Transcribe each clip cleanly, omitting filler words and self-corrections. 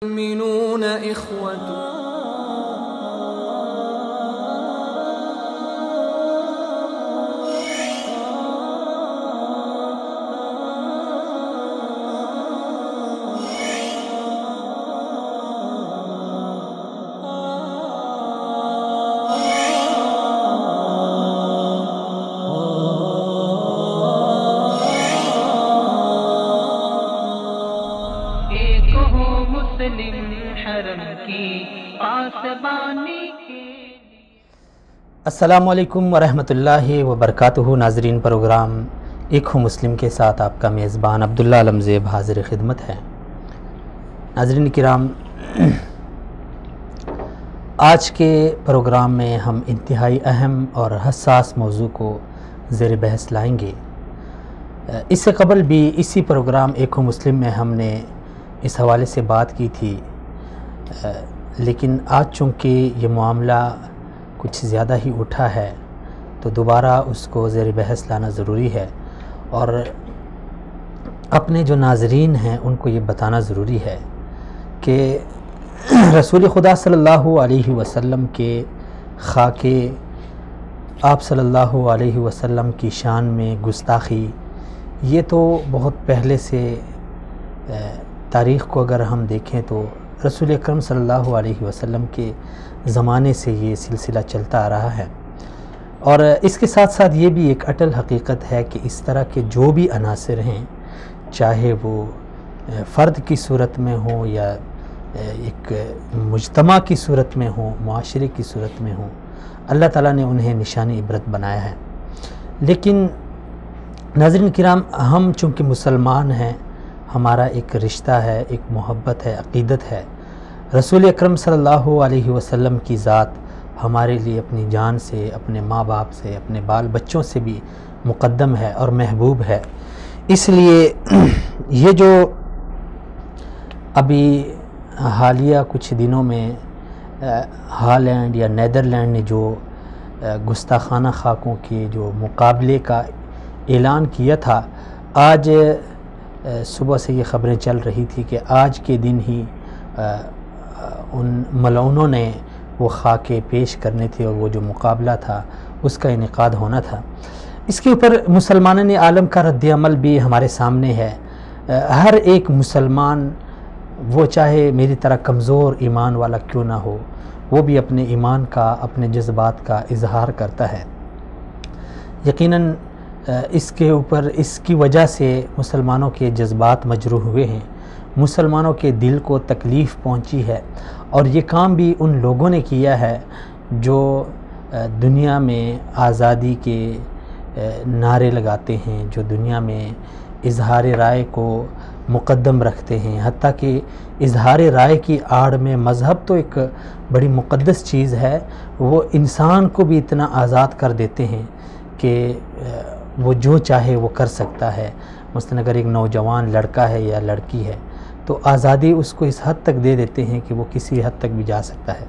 المؤمنون إخوة. السلام علیکم ورحمۃ اللہ وبرکاتہ. ناظرین، پروگرام ایک ہوں مسلم کے ساتھ آپ کا میزبان عبداللہ علمزیب حاضر خدمت ہے. ناظرین کرام، آج کے پروگرام میں ہم انتہائی اہم اور حساس موضوع کو زیر بحث لائیں گے. اس سے قبل بھی اسی پروگرام ایک ہوں مسلم میں ہم نے اس حوالے سے بات کی تھی، لیکن آج چونکہ یہ معاملہ کچھ زیادہ ہی اٹھا ہے تو دوبارہ اس کو زیر بحث لانا ضروری ہے، اور اپنے جو ناظرین ہیں ان کو یہ بتانا ضروری ہے کہ رسول خدا صلی اللہ علیہ وسلم کے خاکے آپ صلی اللہ علیہ وسلم کی شان میں گستاخی، یہ تو بہت پہلے سے تاریخ کو اگر ہم دیکھیں تو رسول اکرم صلی اللہ علیہ وسلم کے زمانے سے یہ سلسلہ چلتا آ رہا ہے. اور اس کے ساتھ ساتھ یہ بھی ایک اٹل حقیقت ہے کہ اس طرح کے جو بھی عناصر ہیں، چاہے وہ فرد کی صورت میں ہوں یا ایک مجتمع کی صورت میں ہوں، معاشرے کی صورت میں ہوں، اللہ تعالیٰ نے انہیں نشانی عبرت بنایا ہے. لیکن ناظرین کرام، ہم چونکہ مسلمان ہیں، ہمارا ایک رشتہ ہے، ایک محبت ہے، عقیدت ہے. رسول اکرم صلی اللہ علیہ وسلم کی ذات ہمارے لیے اپنی جان سے، اپنے ماں باپ سے، اپنے بال بچوں سے بھی مقدم ہے اور محبوب ہے. اس لیے یہ جو ابھی حالیہ کچھ دنوں میں ہالینڈ یا نیدرلینڈ نے جو گستاخانہ خاکوں کے جو مقابلے کا اعلان کیا تھا، آج صبح سے یہ خبریں چل رہی تھی کہ آج کے دن ہی ان ملعونوں نے وہ خاکے پیش کرنے تھے اور وہ جو مقابلہ تھا اس کا انعقاد ہونا تھا. اس کے اوپر مسلمانان عالم کا رد عمل بھی ہمارے سامنے ہے. ہر ایک مسلمان، وہ چاہے میری طرح کمزور ایمان والا کیوں نہ ہو، وہ بھی اپنے ایمان کا، اپنے جذبات کا اظہار کرتا ہے. یقیناً اس کے اوپر اس کی وجہ سے مسلمانوں کے جذبات مجروح ہوئے ہیں، مسلمانوں کے دل کو تکلیف پہنچی ہے. اور یہ کام بھی ان لوگوں نے کیا ہے جو دنیا میں آزادی کے نعرے لگاتے ہیں، جو دنیا میں اظہار رائے کو مقدم رکھتے ہیں. حتیٰ کہ اظہار رائے کی آڑ میں مذہب تو ایک بڑی مقدس چیز ہے، وہ انسان کو بھی اتنا آزاد کر دیتے ہیں کہ وہ جو چاہے وہ کر سکتا ہے. مثلاً اگر ایک نوجوان لڑکا ہے یا لڑکی ہے تو آزادی اس کو اس حد تک دے دیتے ہیں کہ وہ کسی حد تک بھی جا سکتا ہے.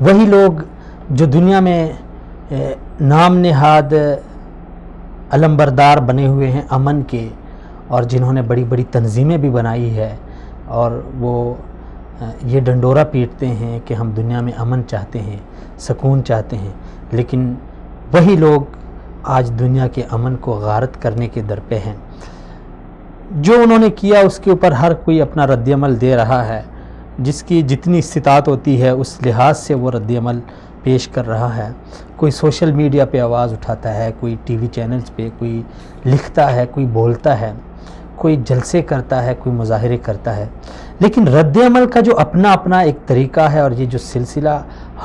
وہی لوگ جو دنیا میں نام نہاد علمبردار بنے ہوئے ہیں امن کے، اور جنہوں نے بڑی بڑی تنظیمیں بھی بنائی ہے، اور وہ یہ ڈنڈورا پیٹتے ہیں کہ ہم دنیا میں امن چاہتے ہیں، سکون چاہتے ہیں، لیکن وہی لوگ آج دنیا کے امن کو غارت کرنے کے در پہ ہیں. جو انہوں نے کیا اس کے اوپر ہر کوئی اپنا رد عمل دے رہا ہے، جس کی جتنی استطاعت ہوتی ہے اس لحاظ سے وہ رد عمل پیش کر رہا ہے. کوئی سوشل میڈیا پہ آواز اٹھاتا ہے، کوئی ٹی وی چینلز پہ، کوئی لکھتا ہے، کوئی بولتا ہے، کوئی جلسے کرتا ہے، کوئی مظاہرے کرتا ہے. لیکن رد عمل کا جو اپنا اپنا ایک طریقہ ہے، اور یہ جو سلسلہ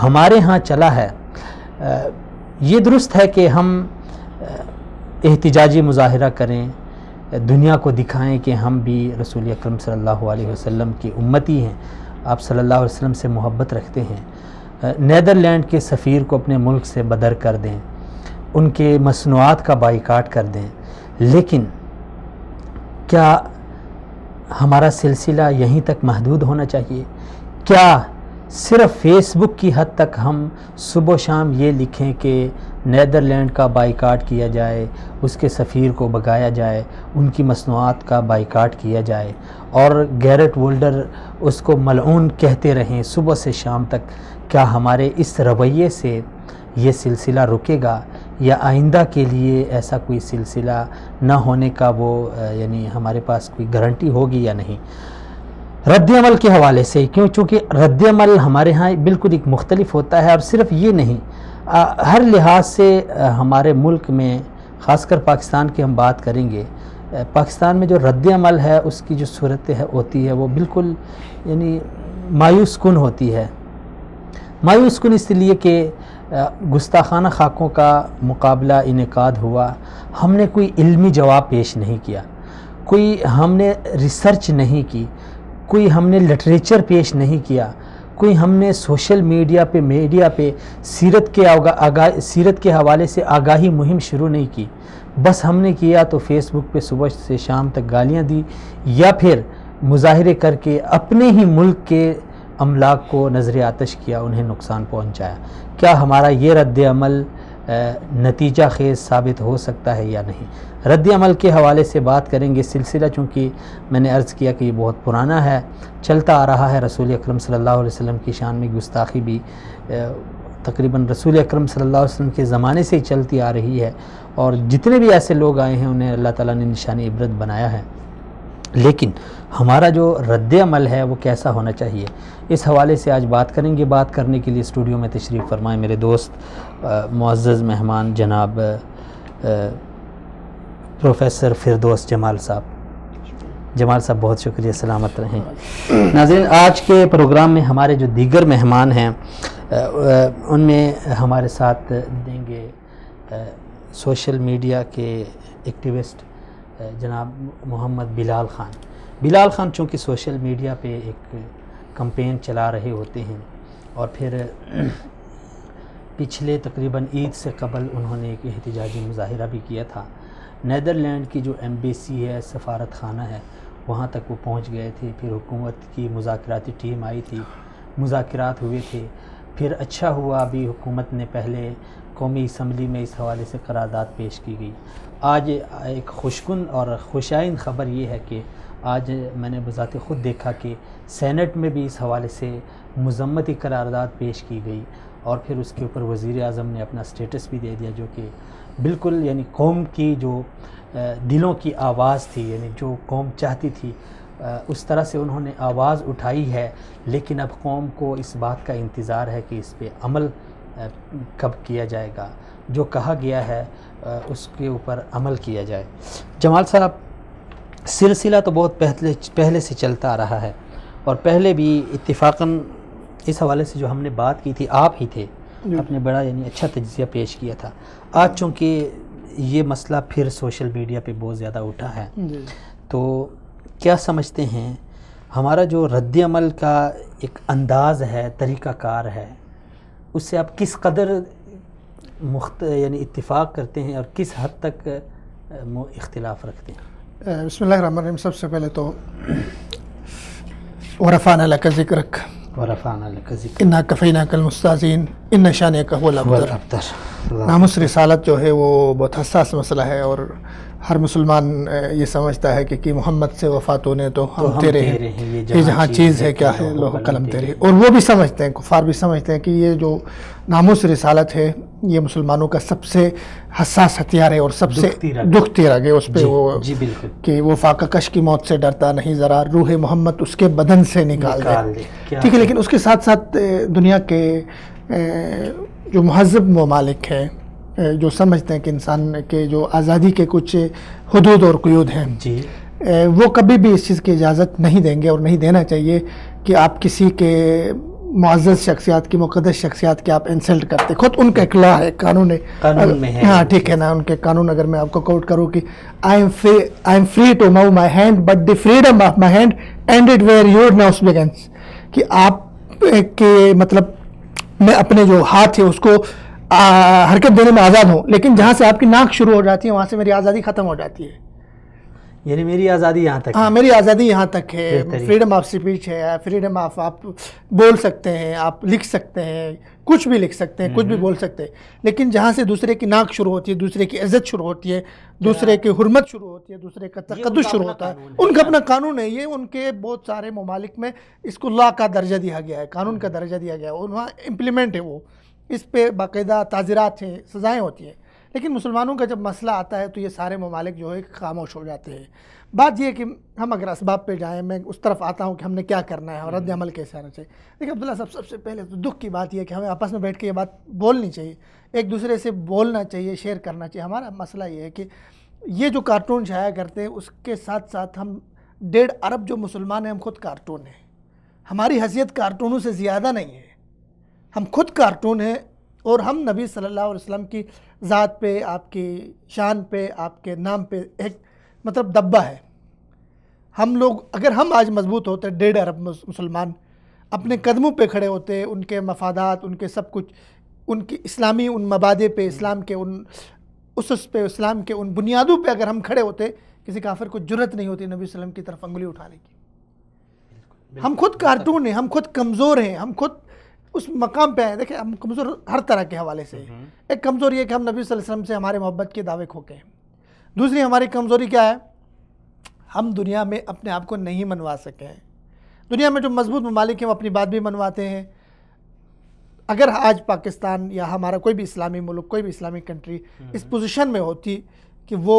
ہمارے ہاں چلا ہے، یہ درست ہے کہ ہم احتجاجی مظاہرہ کریں، دنیا کو دکھائیں کہ ہم بھی رسول اکرم صلی اللہ علیہ وسلم کی امتی ہیں، آپ صلی اللہ علیہ وسلم سے محبت رکھتے ہیں. نیدرلینڈ کے سفیر کو اپنے ملک سے بدر کر دیں، ان کے مصنوعات کا بائیکاٹ کر دیں. لیکن کیا ہمارا سلسلہ یہیں تک محدود ہونا چاہیے؟ کیا صرف فیس بک کی حد تک ہم صبح و شام یہ لکھیں کہ نیدرلینڈ کا بائیکاٹ کیا جائے، اس کے سفیر کو بھگایا جائے، ان کی مصنوعات کا بائیکاٹ کیا جائے، اور گیرٹ وولڈر اس کو ملعون کہتے رہیں صبح سے شام تک، کیا ہمارے اس رویے سے یہ سلسلہ رکے گا یا آئندہ کے لیے ایسا کوئی سلسلہ نہ ہونے کا وہ یعنی ہمارے پاس کوئی گارنٹی ہوگی یا نہیں؟ رد عمل کے حوالے سے چونکہ رد عمل ہمارے ہاں بالکل ایک مختلف ہوتا ہے، اور صرف یہ نہیں، ہر لحاظ سے ہمارے ملک میں خاص کر پاکستان کی ہم بات کریں گے، پاکستان میں جو رد عمل ہے اس کی جو صورت ہوتی ہے وہ بالکل یعنی مایوس کن ہوتی ہے۔ مایوس کن اس لیے کہ گستاخانہ خاکوں کا مقابلہ انعقاد ہوا، ہم نے کوئی علمی جواب پیش نہیں کیا، کوئی ہم نے ریسرچ نہیں کی، کوئی ہم نے لٹریچر پیش نہیں کیا، کوئی ہم نے سوشل میڈیا پہ سیرت کے حوالے سے آگاہی مہم شروع نہیں کی۔ بس ہم نے کیا تو فیس بک پہ صبح سے شام تک گالیاں دی، یا پھر مظاہرے کر کے اپنے ہی ملک کے املاک کو نظر آتش کیا، انہیں نقصان پہنچایا۔ کیا ہمارا یہ رد عمل نتیجہ خیز ثابت ہو سکتا ہے یا نہیں؟ رد عمل کے حوالے سے بات کریں گے، سلسلہ چونکہ میں نے عرض کیا کہ یہ بہت پرانا ہے، چلتا آ رہا ہے، رسول اکرم صلی اللہ علیہ وسلم کی شان میں گستاخی بھی تقریباً رسول اکرم صلی اللہ علیہ وسلم کے زمانے سے ہی چلتی آ رہی ہے، اور جتنے بھی ایسے لوگ آئے ہیں انہیں اللہ تعالیٰ نے نشان عبرت بنایا ہے۔ لیکن ہمارا جو رد عمل ہے وہ کیسا ہونا چاہیے، اس حوالے سے آج بات کریں گے۔ بات کرنے کے لیے اسٹوڈیو میں تشریف فرمائیں میرے دوست معزز مہمان جناب پروفیسر فردوس جمال صاحب۔ جمال صاحب بہت شکریہ، سلامت رہیں۔ ناظرین، آج کے پروگرام میں ہمارے جو دیگر مہمان ہیں ان میں ہمارے ساتھ دیں گے سوشل میڈیا کے ایکٹیوسٹ جناب محمد بلال خان۔ بلال خان چونکہ سوشل میڈیا پہ ایک کمپین چلا رہے ہوتے ہیں، اور پھر پچھلے تقریباً عید سے قبل انہوں نے ایک احتجاجی مظاہرہ بھی کیا تھا۔ نیدرلینڈ کی جو ایمبیسی ہے، سفارت خانہ ہے، وہاں تک وہ پہنچ گئے تھے، پھر حکومت کی مذاکراتی ٹیم آئی تھی، مذاکرات ہوئے تھے، پھر اچھا ہوا ابھی حکومت نے پہلے قومی اسمبلی میں اس حوالے سے قرارداد پیش کی گئی۔ آج ایک خوشکن اور خوشائند خبر یہ ہے کہ آج میں نے بذات خود دیکھا کہ سینٹ میں بھی اس حوالے سے مذمتی قرارداد پیش کی گئی، اور پھر اس کے اوپر وزیر اعظم نے اپنا سٹیٹس بھی دے دیا، جو کہ بالکل یعنی قوم کی جو دلوں کی آواز تھی، یعنی جو قوم چاہتی تھی اس طرح سے انہوں نے آواز اٹھائی ہے۔ لیکن اب قوم کو اس بات کا انتظار ہے کہ اس پہ عمل کب کیا جائے گا، جو کہا گیا ہے اس کے اوپر عمل کیا جائے۔ جمال صاحب، سلسلہ تو بہت پہلے سے چلتا آ رہا ہے، اور پہلے بھی اتفاقاً اس حوالے سے جو ہم نے بات کی تھی، آپ ہی تھے، آپ نے بڑا یعنی اچھا تجزیہ پیش کیا تھا۔ آج چونکہ یہ مسئلہ پھر سوشل میڈیا پہ بہت زیادہ اٹھا ہے، تو کیا سمجھتے ہیں ہمارا جو رد عمل کا ایک انداز ہے، طریقہ کار ہے، اس سے آپ کس قدر یعنی اتفاق کرتے ہیں اور کس حد تک اختلاف رکھتے ہیں؟ بسم اللہ الرحمن الرحیم۔ سب سے پہلے تو وَرَفَعْنَا لَكَ ذِكْرَكَ وَرَفَعْنَا لَكَ ذِكْرَكَ إِنَّا كَفَيْنَاكَ الْمُسْتَهْزِئِينَ إِنَّ شَانِئَكَ هُوَ الْأَبْتَرُ۔ ناموس رسالت جو ہے وہ بہت حساس مسئلہ ہے، اور ہر مسلمان یہ سمجھتا ہے کہ محمد سے وفات ہونے تو ہم تیرے ہیں، یہ جہاں چیز ہے کیا ہے، لوح قلم تیرے۔ اور وہ بھی سمجھتے ہیں، کفار بھی سمجھتے ہیں کہ یہ جو ناموس رسالت ہے یہ مسلمانوں کا سب سے حساس ہتھیار ہے، اور سب سے دکھتی رگ ہے اس پہ، وہ کہ وہ فاقہ کش کی موت سے ڈرتا نہیں ذرا، روح محمد اس کے بدن سے نکال دے، ٹھیک ہے۔ لیکن اس کے ساتھ ساتھ دنیا کے جو مہذب ممالک ہیں، جو سمجھتے ہیں کہ انسان کے جو آزادی کے کچھ حدود اور قیود ہیں، وہ کبھی بھی اس چیز کی اجازت نہیں دیں گے، اور نہیں دینا چاہیے کہ آپ کسی کے معزز شخصیات کی، مقدس شخصیات کی آپ انسلٹ کرتے۔ خود ان کا ایک لا ہے، قانون میں ہے، ہاں ٹھیک ہے نا، ان کے قانون اگر میں آپ کو کوٹ کروں کہ I am free to move my hand but the freedom of my hand ended where your nose begins، کہ آپ کے مطلب میں اپنے جو ہاتھ ہے اس کو حرکت دینے میں آزاد ہوں، لیکن جہاں سے آپ کی ناک شروع ہو جاتی ہے وہاں سے میری آزادی ختم ہو جاتی ہے۔ یعنی میری آزادی یہاں تک ہاں میری آزادی یہاں تک ہے، فریڈم آف اسپیچ ہے، فریڈم آف آپ بول سکتے ہیں، آپ لکھ سکتے ہیں، کچھ بھی لکھ سکتے ہیں، کچھ بھی بول سکتے ہیں، لیکن جہاں سے دوسرے کی ناک شروع ہوتی ہے، دوسرے کی عزت شروع ہوتی ہے، دوسرے کی حرمت شروع ہوتی ہے، دوسرے کا تقدس شروع ہوتا ہے، ان کا اپنا قانون ہے، یہ ان کے بہت سارے ممالک میں اس کو لا کا درجہ دیا گیا ہے، قانون کا درجہ دیا گیا ہے، وہاں امپلیمنٹ ہے، وہ اس پہ باقاعدہ تعزیرات ہیں، سزائیں ہوتی ہیں، لیکن مسلمانوں کا جب مسئلہ آتا ہے تو یہ سارے ممالک جو ہے خاموش ہو جاتے ہیں۔ بات یہ ہے کہ ہم اگر اسباب پہ جائیں، میں اس طرف آتا ہوں کہ ہم نے کیا کرنا ہے اور رد عمل کیسے آنا چاہیے۔ دیکھیں عبداللہ صاحب، سب سے پہلے تو دکھ کی بات یہ ہے کہ ہمیں آپس میں بیٹھ کے یہ بات بولنی چاہیے، ایک دوسرے سے بولنا چاہیے، شیئر کرنا چاہیے۔ ہمارا مسئلہ یہ ہے کہ یہ جو کارٹون شائع کرتے ہیں اس کے ساتھ ساتھ ہم 1.5 ارب جو مسلمان ہیں، ہم خود کارٹون ہیں، ہماری حیثیت کارٹونوں سے زیادہ نہیں ہے، ہم خود کارٹون ہیں، اور ہم نبی صلی اللہ علیہ وسلم کی ذات پہ، آپ کی شان پہ، آپ کے نام پہ ایک مطلب دبا ہے۔ ہم لوگ اگر ہم آج مضبوط ہوتے، 1.5 ارب مسلمان اپنے قدموں پہ کھڑے ہوتے، ان کے مفادات، ان کے سب کچھ، ان کی اسلامی ان مبادئ پہ، اسلام کے ان اسس پہ، اسلام کے ان بنیادوں پہ اگر ہم کھڑے ہوتے، کسی کافر کو جرت نہیں ہوتی نبی صلی اللہ علیہ وسلم کی طرف انگلی اٹھانے کی۔ ہم خود کارٹون ہیں، ہم خود کمزور ہیں، ہم خود اس مقام پہ ہیں۔ دیکھیں ہم کمزور ہر طرح کے حوالے سے ہیں۔ ایک کمزوری ہے کہ ہم نبی صلی اللہ علیہ وسلم سے ہمارے محبت کے دعوے کھوکے ہیں۔ دوسری ہماری کمزوری کیا ہے؟ ہم دنیا میں اپنے آپ کو نہیں منوا سکے ہیں۔ دنیا میں جو مضبوط ممالک ہیں وہ اپنی بات بھی منواتے ہیں۔ اگر آج پاکستان یا ہمارا کوئی بھی اسلامی ملک، کوئی بھی اسلامی کنٹری اس پوزیشن میں ہوتی کہ وہ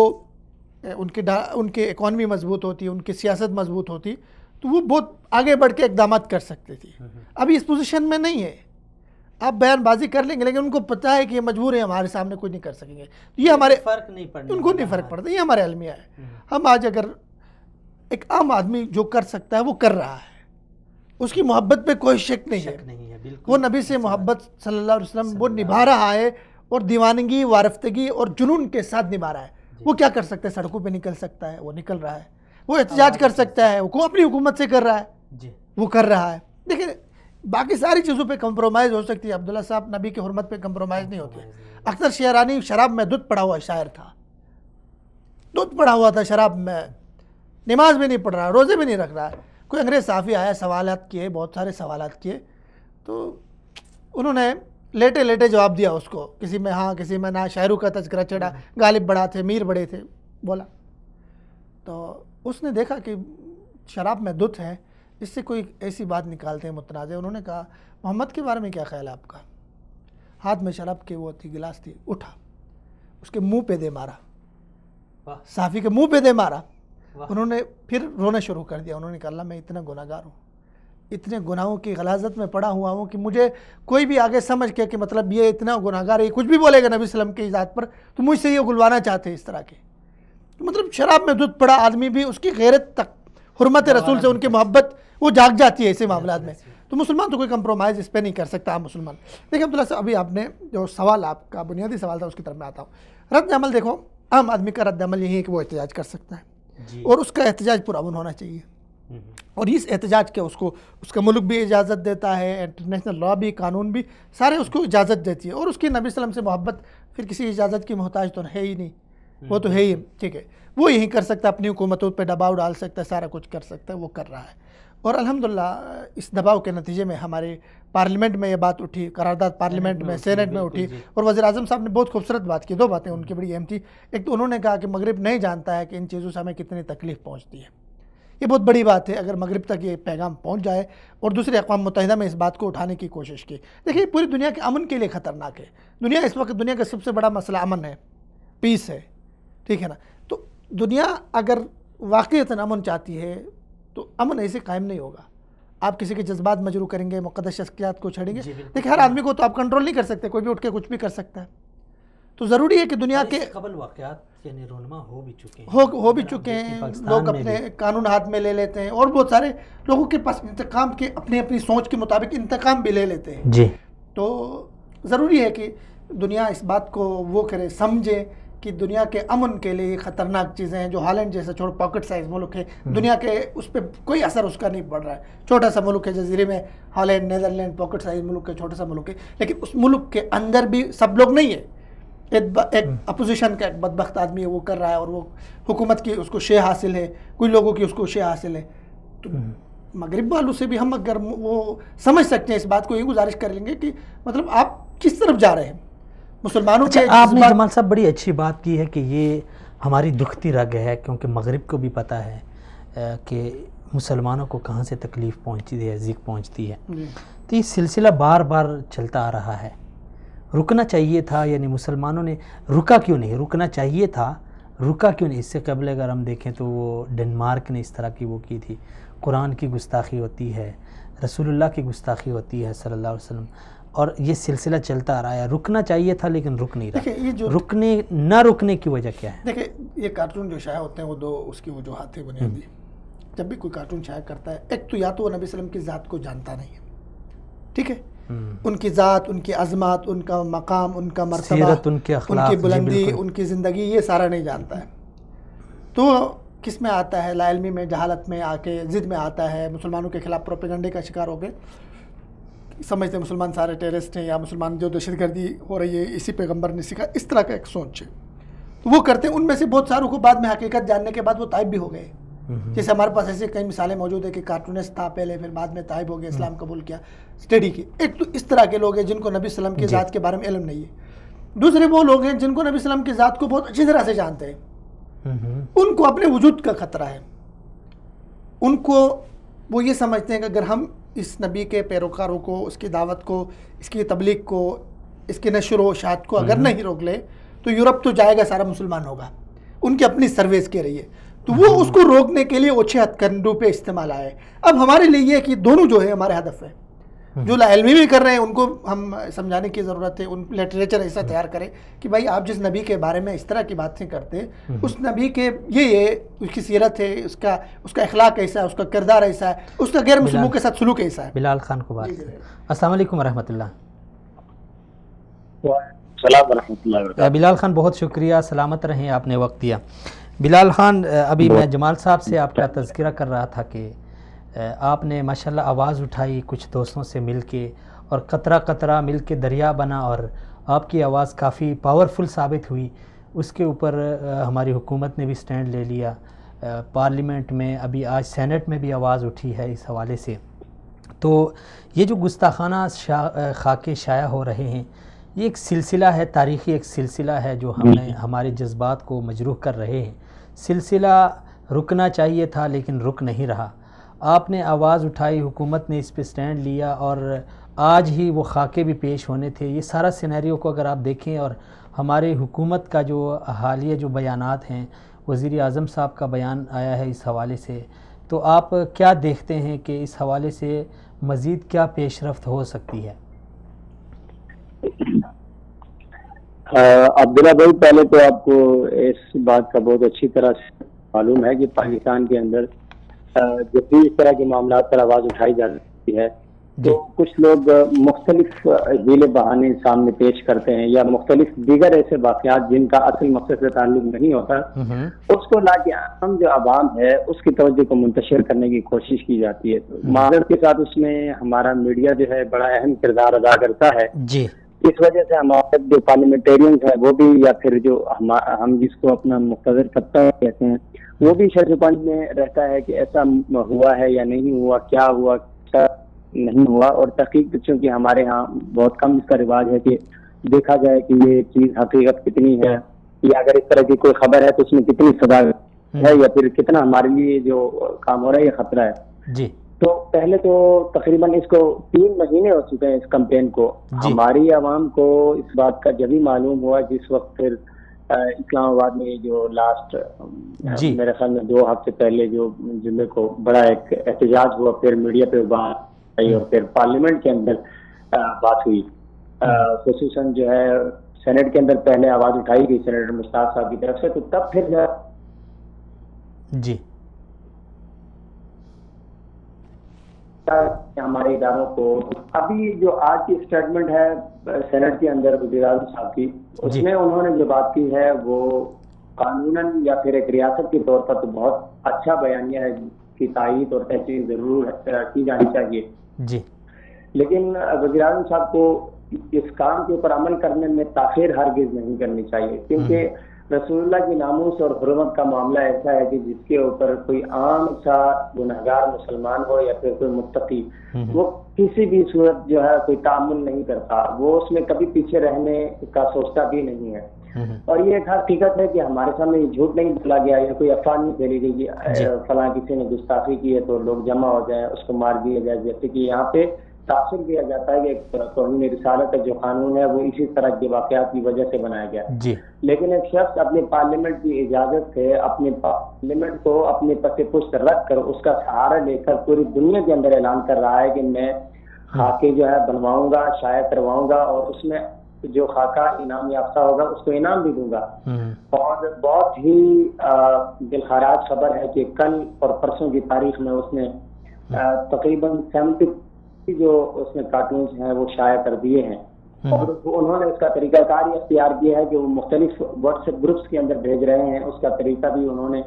ان کے اکانومی مضبوط ہوتی، ان کی سیاست مضبوط ہوتی، تو وہ بہت آگے بڑھ کے اقدامات کر سکتے تھی۔ ابھی اس پوزیشن میں نہیں ہے۔ آپ بیان بازی کر لیں گے لیکن ان کو پتہ ہے کہ یہ مجبور ہیں، ہمارے سامنے کچھ نہیں کر سکیں گے۔ یہ ہمارے فرق نہیں پڑتا، ان کو نہیں فرق پڑتا، یہ ہمارے المیہ ہے۔ ہم آج اگر ایک عام آدمی جو کر سکتا ہے وہ کر رہا ہے، اس کی محبت پہ کوئی شک نہیں ہے، وہ نبی سے محبت صلی اللہ علیہ وسلم وہ نبھا رہا ہے، اور دیوانگی، وارفتگی اور جنون کے ساتھ نبھا رہا ہے۔ وہ کیا کر سکتا ہے؟ سڑکوں پہ نکل سکتا ہے، وہ نکل رہا ہے۔ وہ احتجاج کر سکتا ہے، وہ اپنی حکومت سے کر رہا ہے، وہ کر رہا ہے۔ دیکھیں باقی ساری چیزوں پہ کمپرومائز ہو سکتی ہے، عبداللہ صاحب نبی کی حرمت پہ کمپرومائز نہیں ہوتی۔ اختر شعرانی شراب میں دودھ پڑا ہوا شاعر تھا، دودھ پڑا ہوا تھا شراب میں، نماز بھی نہیں پڑھ رہا، روزے بھی نہیں رکھ رہا۔ کوئی انگریز صحافی آیا، سوالات کیے، بہت سارے سوالات کیے، تو انہوں نے لیٹے لیٹے جواب دیا اس کو، کسی میں ہاں کسی میں نہ، شاعروں کا تذکرہ چڑھا، غالب بڑا تھے، میر بڑے تھے، بولا۔ تو اس نے دیکھا کہ شراب میں دودھ ہے، اس سے کوئی ایسی بات نکالتے ہیں متنازع۔ انہوں نے کہا محمد کے بارے میں کیا خیال ہے آپ کا؟ ہاتھ میں شراب کے وہ تھی، گلاس تھی، اٹھا، اس کے منہ پہ دے مارا، صحافی کے منہ پہ دے مارا۔ انہوں نے پھر رونا شروع کر دیا۔ انہوں نے کہا اللہ میں اتنا گناہ گار ہوں، اتنے گناہوں کی غلاظت میں پڑا ہوا ہوں کہ مجھے کوئی بھی آگے سمجھ کے کہ مطلب یہ اتنا گناہ گار ہے، کچھ بھی بولے گا نبی صلی اللہ علیہ وسلم کی ذات پر تو مجھ سے یہ گلوانا چاہتے اس طرح کے۔ مطلب شراب میں دودھ پڑا آدمی بھی اس کی غیرت تک، حرمت رسول سے ان کی محبت وہ جاگ جاتی ہے ایسے معاملات میں۔ تو مسلمان تو کوئی کمپرومائز اس پہ نہیں کر سکتا، مسلمان۔ دیکھیں عبداللہ صاحب، ابھی آپ نے جو سوال، آپ کا بنیادی سوال تھا، اس کی طرف میں آتا ہوں۔ رد عمل دیکھو، عام آدمی کا رد عمل یہی ہے کہ وہ احتجاج کر سکتا ہے، اور اس کا احتجاج پرامن ہونا چاہیے، اور اس احتجاج کے اس کا ملک بھی اجازت دیتا ہے، انٹرنیشنل لا بھی، قانون بھی، سارے اس کو اجازت دیتی ہے، اور اس کی نبی صلی اللہ علیہ وسلم سے محبت پھر کسی اجازت کی محتاج تو ہے ہی نہیں، وہ تو ہے ہی، ٹھیک ہے، وہ یہی کر سکتا ہے، اپنی حکومتوں پہ دباؤ ڈال سکتا ہے، سارا کچھ کر سکتا ہے، وہ کر رہا ہے۔ اور الحمدللہ اس دباؤ کے نتیجے میں ہمارے پارلیمنٹ میں یہ بات اٹھی، قرارداد پارلیمنٹ میں، سینٹ میں اٹھی، اور وزیر اعظم صاحب نے بہت خوبصورت بات کی۔ دو باتیں ان کی بڑی اہم تھی۔ ایک تو انہوں نے کہا کہ مغرب نہیں جانتا ہے کہ ان چیزوں سے ہمیں کتنی تکلیف پہنچتی ہے، یہ بہت بڑی بات ہے اگر مغرب تک یہ پیغام پہنچ جائے، اور دوسری اقوام متحدہ میں اس بات کو اٹھانے کی کوشش کی۔ دیکھیے پوری دنیا کے امن کے لیے خطرناک ہے، دنیا اس وقت دنیا کا سب سے بڑا مسئلہ امن ہے، پیس ہے، ٹھیک ہے نا۔ تو دنیا اگر واقعتاً امن چاہتی ہے تو امن ایسے قائم نہیں ہوگا۔ آپ کسی کے جذبات مجروح کریں گے، مقدس شخصیات کو چھڑیں گے، دیکھیں ہر آدمی کو تو آپ کنٹرول نہیں کر سکتے، کوئی بھی اٹھ کے کچھ بھی کر سکتا ہے۔ تو ضروری ہے کہ دنیا کے قبل واقعات یعنی رونما ہو بھی چکے ہیں، لوگ اپنے قانون ہاتھ میں لے لیتے ہیں، اور بہت سارے لوگوں کے پاس انتقام کے اپنی سوچ کے مطابق انتقام بھی لے لیتے ہیں۔ جی، تو ضروری ہے کہ دنیا اس بات کو وہ کرے، سمجھے کہ دنیا کے امن کے لیے خطرناک چیزیں ہیں۔ جو ہالینڈ جیسا پاکٹ سائز ملک ہے، دنیا کے اس پہ کوئی اثر اس کا نہیں پڑ رہا ہے، چھوٹا سا ملک ہے جزیرے میں، ہالینڈ، نیدرلینڈ، پاکٹ سائز ملک ہے، چھوٹا سا ملک ہے، لیکن اس ملک کے اندر بھی سب لوگ نہیں ہے، ایک اپوزیشن کا ایک بدبخت آدمی ہے وہ کر رہا ہے اور وہ حکومت کی اس کو شے حاصل ہے, کچھ لوگوں کی اس کو شے حاصل ہے. تو مغرب والوں سے بھی ہم اگر وہ سمجھ سکتے ہیں اس بات کو, یہ گزارش کر لیں گے کہ مطلب آپ کس طرف جا رہے ہیں مسلمانوں کے. آپ نے جمال صاحب بڑی اچھی بات کی ہے کہ یہ ہماری دکھتی رگ ہے, کیونکہ مغرب کو بھی پتہ ہے کہ مسلمانوں کو کہاں سے تکلیف پہنچتی ہے, ذیق پہنچتی ہے. تو یہ سلسلہ بار بار چلتا آ رہا ہے. رکنا چاہیے تھا, یعنی مسلمانوں نے رکا کیوں نہیں, رکنا چاہیے تھا, رکا کیوں نہیں. اس سے قبل اگر ہم دیکھیں تو وہ ڈنمارک نے اس طرح کی وہ کی تھی, قرآن کی گستاخی ہوتی ہے, رسول اللہ کی گستاخی ہوتی ہے صلی اللہ علیہ وسلم, اور یہ سلسلہ چلتا آ رہا ہے. رکنا چاہیے تھا لیکن رک نہیں رہا. نہ رکنے کی وجہ کیا ہے؟ دیکھیں یہ کارٹون جو شائع ہوتے ہیں وہ دو اس کی وجوہات ہیں بنیادی. جب بھی کوئی کارٹون شائع کرتا ہے, ایک تو یا تو وہ نبی صلی اللہ علیہ وسلم کی ذات کو جانتا نہیں ہے, ٹھیک ہے, ان کی ذات, ان کی عظمت, ان کا مقام, ان کا مرتبہ, سیرت, ان کے اخلاق, ان کی بلندی, ان کی زندگی, یہ سارا نہیں جانتا ہے. تو کس میں آتا ہے, لا علمی میں, جہالت میں آ کے ضد میں آتا ہے, مسلمانوں کے خلاف پروپیگنڈے کا شکار ہو گئے, سمجھتے ہیں مسلمان سارے ٹیررسٹ ہیں, یا مسلمان جو دہشت گردی ہو رہی ہے اسی پیغمبر نے سکھا, اس طرح کا ایک سوچ ہے. تو وہ کرتے ہیں. ان میں سے بہت ساروں کو بعد میں حقیقت جاننے کے بعد وہ طائب بھی ہو گئے. جیسے ہمارے پاس ایسے کئی مثالیں موجود ہیں کہ کارٹونسٹ تھا پہلے, پھر بعد میں طائب ہو گیا, اسلام قبول کیا, اسٹڈی کی. ایک تو اس طرح کے لوگ ہیں جن کو نبی صلی اللہ علیہ وسلم کی ذات کے بارے میں علم نہیں ہے. دوسرے وہ لوگ ہیں جن کو نبی صلی اللہ علیہ وسلم کی ذات کو بہت اچھی طرح سے جانتے ہیں. ان کو اپنے وجود کا خطرہ ہے. ان کو وہ یہ سمجھتے ہیں کہ اگر ہم اس نبی کے پیروکاروں کو, اس کی دعوت کو, اس کی تبلیغ کو, اس کی نشر و اشاعت کو اگر نہیں روک لے تو یورپ تو جائے گا, سارا مسلمان ہوگا. ان کی اپنی سروس کے رہی ہے. تو وہ اس کو روکنے کے لیے اوچھے ہتھ کنڈوں پہ استعمال آئے. اب ہمارے لیے یہ کہ دونوں جو ہے ہمارے ہدف ہے. جو لا علمی بھی کر رہے ہیں ان کو ہم سمجھانے کی ضرورت ہے. ان لٹریچر ایسا تیار کریں کہ بھائی آپ جس نبی کے بارے میں اس طرح کی باتیں کرتے ہیں, اس نبی کے یہ اس کی سیرت ہے, اس کا اخلاق ایسا ہے, اس کا کردار ایسا ہے, اس کا غیر مسلموں کے ساتھ سلوک ایسا ہے. بلال خان کو بات کریں. السلام علیکم ورحمۃ اللہ. السلام ورحمۃ اللہ وبرکاتہ. بلال خان بہت شکریہ, سلامت رہیں, آپ نے وقت دیا. بلال خان, ابھی میں جمال صاحب سے آپ کا تذکرہ کر رہا تھا کہ آپ نے ماشاءاللہ آواز اٹھائی کچھ دوستوں سے مل کے, اور قطرہ قطرہ مل کے دریا بنا, اور آپ کی آواز کافی پاورفل ثابت ہوئی. اس کے اوپر ہماری حکومت نے بھی سٹینڈ لے لیا, پارلیمنٹ میں, ابھی آج سینٹ میں بھی آواز اٹھی ہے اس حوالے سے. تو یہ جو گستاخانہ خاکے شائع ہو رہے ہیں, یہ ایک سلسلہ ہے, تاریخی ایک سلسلہ ہے جو ہمارے جذبات کو مجروح کر رہے ہیں. سلسلہ رکنا چاہیے تھا لیکن رک نہیں رہا. آپ نے آواز اٹھائی, حکومت نے اس پہ سٹینڈ لیا, اور آج ہی وہ خاکے بھی پیش ہونے تھے. یہ سارا سینیریو کو اگر آپ دیکھیں, اور ہمارے حکومت کا جو حالیہ جو بیانات ہیں, وزیر اعظم صاحب کا بیان آیا ہے اس حوالے سے, تو آپ کیا دیکھتے ہیں کہ اس حوالے سے مزید کیا پیش رفت ہو سکتی ہے؟ عبداللہ بھائی, پہلے تو آپ کو اس بات کا بہت اچھی طرح سے معلوم ہے کہ پاکستان کے اندر جب بھی اس طرح کے معاملات پر آواز اٹھائی جاتی ہے تو کچھ لوگ مختلف ہیلے بہانے سامنے پیش کرتے ہیں, یا مختلف دیگر ایسے واقعات جن کا اصل مقصد سے تعلق نہیں ہوتا, اس کو لا کے عام جو عوام ہے اس کی توجہ کو منتشر کرنے کی کوشش کی جاتی ہے. معذرت کے ساتھ اس میں ہمارا میڈیا جو ہے بڑا اہم کردار ادا کرتا ہے. اس وجہ سے ہمارے جو پارلیمنٹیرینز ہیں وہ بھی, یا پھر جو ہم جس کو اپنا مقتدر طبقہ کہتے ہیں, وہ بھی شرپنج میں رہتا ہے کہ ایسا ہوا ہے یا نہیں ہوا, کیا ہوا کیا نہیں ہوا. اور تحقیق چونکہ ہمارے ہاں بہت کم اس کا رواج ہے کہ دیکھا جائے کہ یہ چیز حقیقت کتنی ہے, یا اگر اس طرح کی کوئی خبر ہے تو اس میں کتنی صداقت ہے, یا پھر کتنا ہمارے لیے جو کام ہو رہا ہے یہ خطرہ ہے. تو پہلے تو تقریباً اس کو 3 مہینے ہو چکے ہیں اس کمپین کو. ہماری عوام کو اس بات کا جب ہی معلوم ہوا جس وقت پھر اسلام آباد میں جو لاسٹ میرے خیال میں 2 ہفتے پہلے جو جمعے کو بڑا ایک احتجاج ہوا, پھر میڈیا پہ بات آئی, اور پھر پارلیمنٹ کے اندر بات ہوئی. خصوصاً جو ہے سینٹ کے اندر پہلے آواز اٹھائی گئی سینیٹر مشتاق صاحب کی طرف سے, تو تب پھر ہمارے اداروں کو ابھی جو آج کی اسٹیٹمنٹ ہے سینٹ کے اندر وزیر اعظم صاحب کی, اس میں انہوں نے جو بات کی ہے وہ قانوناً یا پھر ایک ریاست کے طور پر تو بہت اچھا بیانیہ ہے, کی تائید اور تحقیق ضرور کی جانی چاہیے. لیکن وزیر اعظم صاحب کو اس کام کے اوپر عمل کرنے میں تاخیر ہرگز نہیں کرنی چاہیے، کیونکہ رسول اللہ کی ناموس اور حرمت کا معاملہ ایسا ہے کہ جس کے اوپر کوئی عام سا گنہگار مسلمان ہو یا پھر کوئی متقی، وہ کسی بھی صورت جو ہے کوئی تعامل نہیں کرتا، وہ اس میں کبھی پیچھے رہنے کا سوچتا بھی نہیں ہے۔ اور یہ ایک حقیقت ہے کہ ہمارے سامنے یہ جھوٹ نہیں بولا گیا یا کوئی افواہ نہیں پھیلی گئی کہ فلاں کسی نے گستاخی کی ہے تو لوگ جمع ہو جائیں، اس کو مار دیا جائے، جیسے کہ یہاں پہ تاثر دیا جاتا ہے کہ توہین رسالت کا جو قانون ہے وہ اسی طرح کے واقعات کی وجہ سے بنایا گیا ہے۔ لیکن ایک شخص اپنے پارلیمنٹ کی اجازت سے اپنے پارلیمنٹ کو اپنے پس پشت رکھ کر اس کا سہارا لے کر پوری دنیا کے اندر اعلان کر رہا ہے کہ میں خاکے جو ہے بنواؤں گا، شائع کرواؤں گا، اور اس میں جو خاکہ انعام یافتہ ہوگا اس کو انعام بھی دوں گا۔ اور بہت ہی دلخراج خبر ہے کہ کل اور پرسوں کی تاریخ میں اس نے تقریباً 70 جو اس میں کارٹونز ہیں وہ شائع کر دیے ہیں، اور انہوں نے اس کا طریقہ کار یہ اختیار کیا ہے کہ وہ مختلف واٹس ایپ گروپس کے اندر بھیج رہے ہیں۔ اس کا طریقہ بھی انہوں نے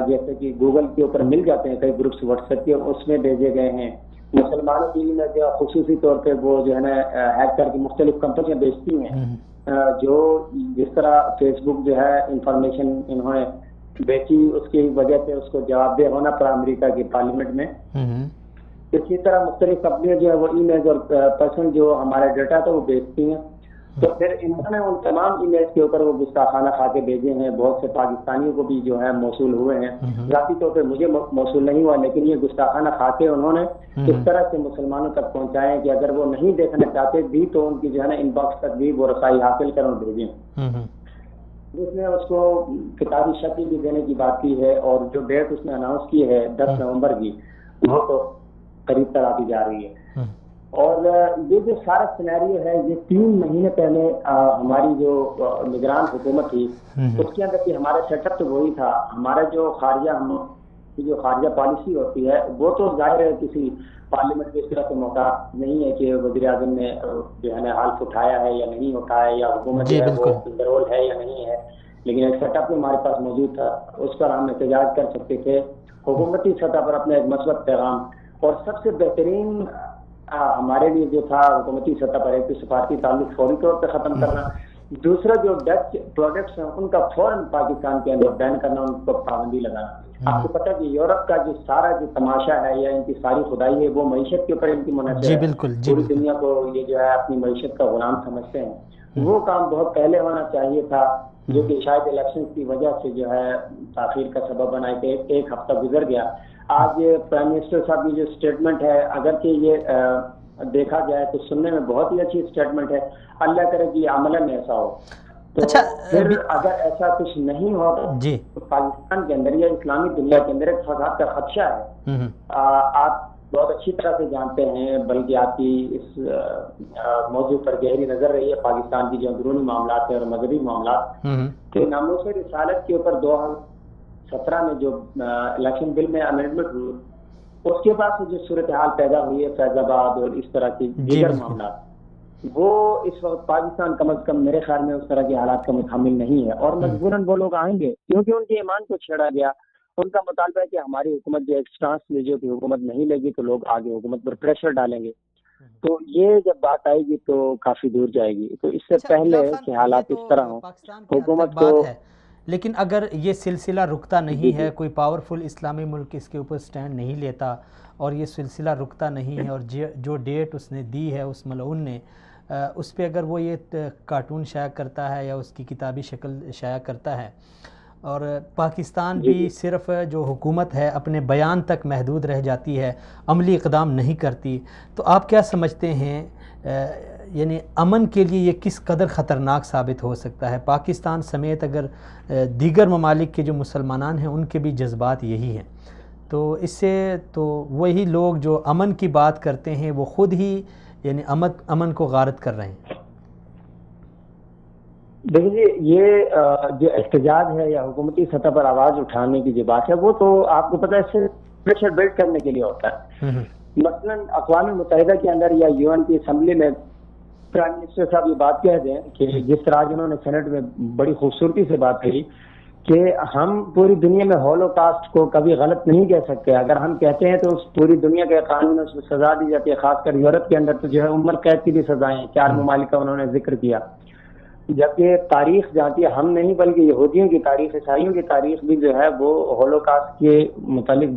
جیسے کہ گوگل کے اوپر مل جاتے ہیں کئی گروپس واٹس ایپ کے، اس میں بھیجے گئے ہیں۔ مسلمانوں کی جو خصوصی طور پہ وہ جو ہے نا ہیک کر کے مختلف کمپنیاں بیچتی ہیں، جو جس طرح فیس بک جو ہے انفارمیشن انہوں نے بیچی، اس کی وجہ سے اس کو جواب دہ ہونا پڑا امریکہ کی پارلیمنٹ میں۔ اسی طرح مختلف کمپنیاں جو ہے وہ ای میل اور پرسن جو ہمارا ڈیٹا تھا وہ بیچتی ہیں، تو پھر انہوں نے ان تمام ای میل کے اوپر وہ گستاخانہ خاکے بھیجے ہیں۔ بہت سے پاکستانیوں کو بھی جو ہے موصول ہوئے ہیں، ذاتی طور پہ مجھے موصول نہیں ہوا، لیکن یہ گستاخانہ خاکے انہوں نے اس طرح سے مسلمانوں تک پہنچائے ہیں کہ اگر وہ نہیں دیکھنا چاہتے بھی تو ان کی جو ہے نا ان باکس تک بھی وہ رسائی حاصل کر اور بھیجیں۔ جس نے اس کو کتابی شکل بھی دینے کی بات کی ہے، اور جو ڈیٹ اس نے اناؤنس کی ہے 10 نومبر کی، وہ تو قریب تر آتی جا رہی ہے۔ اور یہ جو سارا سینیریو ہے یہ 3 مہینے پہلے ہماری جو نگران حکومت تھی اس کے اندر بھی ہمارا سیٹ اپ تو وہی تھا۔ ہمارا جو خارجہ پالیسی ہوتی ہے وہ تو ظاہر ہے کسی پارلیمنٹ کے اس طرح سے موقع نہیں ہے کہ وزیر اعظم نے جو ہے نا حلف اٹھایا ہے یا نہیں اٹھایا، یا حکومت جو ہے وہ کنٹرول ہے یا نہیں ہے، لیکن ایک سیٹ اپ ہمارے پاس موجود تھا، اس پر ہم احتجاج کر سکتے تھے حکومتی سطح پر اپنا ایک مثبت پیغام۔ اور سب سے بہترین ہمارے لیے جو تھا حکومتی سطح پر ایک سفارتی تعلق فوری طور پہ ختم کرنا، دوسرا جو ڈچ پروڈکٹس ہیں ان کا فوراً پاکستان کے اندر بین کرنا، ان پر پابندی لگانا۔ آپ کو پتہ ہے کہ یورپ کا جو سارا جو تماشا ہے یا ان کی ساری خدائی ہے وہ معیشت کے اوپر ان کی منحصر ہے، پوری دنیا کو یہ جو ہے اپنی معیشت کا غلام سمجھتے ہیں۔ وہ کام بہت پہلے ہونا چاہیے تھا، جو کہ شاید الیکشن کی وجہ سے جو ہے تاخیر کا سبب بنا کہ ایک ہفتہ گزر گیا۔ آج پرائم منسٹر صاحب کی جو اسٹیٹمنٹ ہے، اگرچہ یہ دیکھا جائے تو سننے میں بہت ہی اچھی اسٹیٹمنٹ ہے، اللہ کرے کہ عملاً ایسا ہو۔ تو پھر اگر ایسا کچھ نہیں ہو تو پاکستان کے اندر یا اسلامی دنیا کے اندر ایک فساد کا خدشہ ہے۔ آپ بہت اچھی طرح سے جانتے ہیں، بلکہ آپ کی اس موضوع پر گہری نظر رہی ہے پاکستان کی جو اندرونی معاملات ہیں اور مذہبی معاملات، کہ ناموس رسالت کے اوپر 2017 میں جو الیکشن بل میں امینڈمنٹ ہوئی، اس کے بعد سے جو صورتحال پیدا ہوئی ہے فیض آباد اور اس طرح کی دیگر معاملات، وہ اس وقت پاکستان کم از کم میرے خیال میں اس طرح کے حالات کا متحمل نہیں ہے، اور مجبوراً وہ لوگ آئیں گے کیونکہ ان کے ایمان کو چھیڑا گیا۔ ان کا مطالبہ ہے کہ ہماری حکومت جو ایک سٹانس لے جو کہ حکومت نہیں لے گی تو لوگ آگے حکومت پر پریشر ڈالیں گے، تو یہ جب بات آئے گی تو کافی دور جائے گی۔ تو اس سے پہلے کہ حالات اس طرح ہوں، حکومت کو، لیکن اگر یہ سلسلہ رکتا نہیں ہے، کوئی پاورفل اسلامی ملک اس کے اوپر سٹینڈ نہیں لیتا اور یہ سلسلہ رکتا نہیں ہے، اور جو ڈیٹ اس نے دی ہے اس ملعون نے، اس پہ اگر وہ یہ کارٹون شائع کرتا ہے یا اس کی کتابی شکل شائع کرتا ہے، اور پاکستان بھی صرف جو حکومت ہے اپنے بیان تک محدود رہ جاتی ہے، عملی اقدام نہیں کرتی، تو آپ کیا سمجھتے ہیں یعنی امن کے لیے یہ کس قدر خطرناک ثابت ہو سکتا ہے؟ پاکستان سمیت اگر دیگر ممالک کے جو مسلمانان ہیں ان کے بھی جذبات یہی ہیں، تو اس سے تو وہی لوگ جو امن کی بات کرتے ہیں وہ خود ہی یعنی امن کو غارت کر رہے ہیں۔ دیکھیے، یہ جو احتجاج ہے یا حکومتی سطح پر آواز اٹھانے کی جو بات ہے وہ تو آپ کو پتہ ہے اس سے پریشر بلڈ کرنے کے لیے ہوتا ہے۔ مثلاً اقوام متحدہ کے اندر یا یو این کی اسمبلی میں پرائم منسٹر صاحب یہ بات کہہ دیں کہ جس طرح انہوں نے سینٹ میں بڑی خوبصورتی سے بات کہی کہ ہم پوری دنیا میں ہولوکاسٹ کو کبھی غلط نہیں کہہ سکتے. اگر ہم کہتے ہیں تو اس پوری دنیا کے قانون میں اس کو سزا دی جاتی ہے. خاص کر یورپ کے اندر تو جو ہے عمر قید کی بھی سزائیں ہیں. 4 ممالک کا انہوں نے ذکر کیا. جبکہ تاریخ جانتی ہے ہم نہیں بلکہ یہودیوں کی تاریخ, عیسائیوں کی تاریخ بھی جو ہے وہ ہولوکاسٹ کے متعلق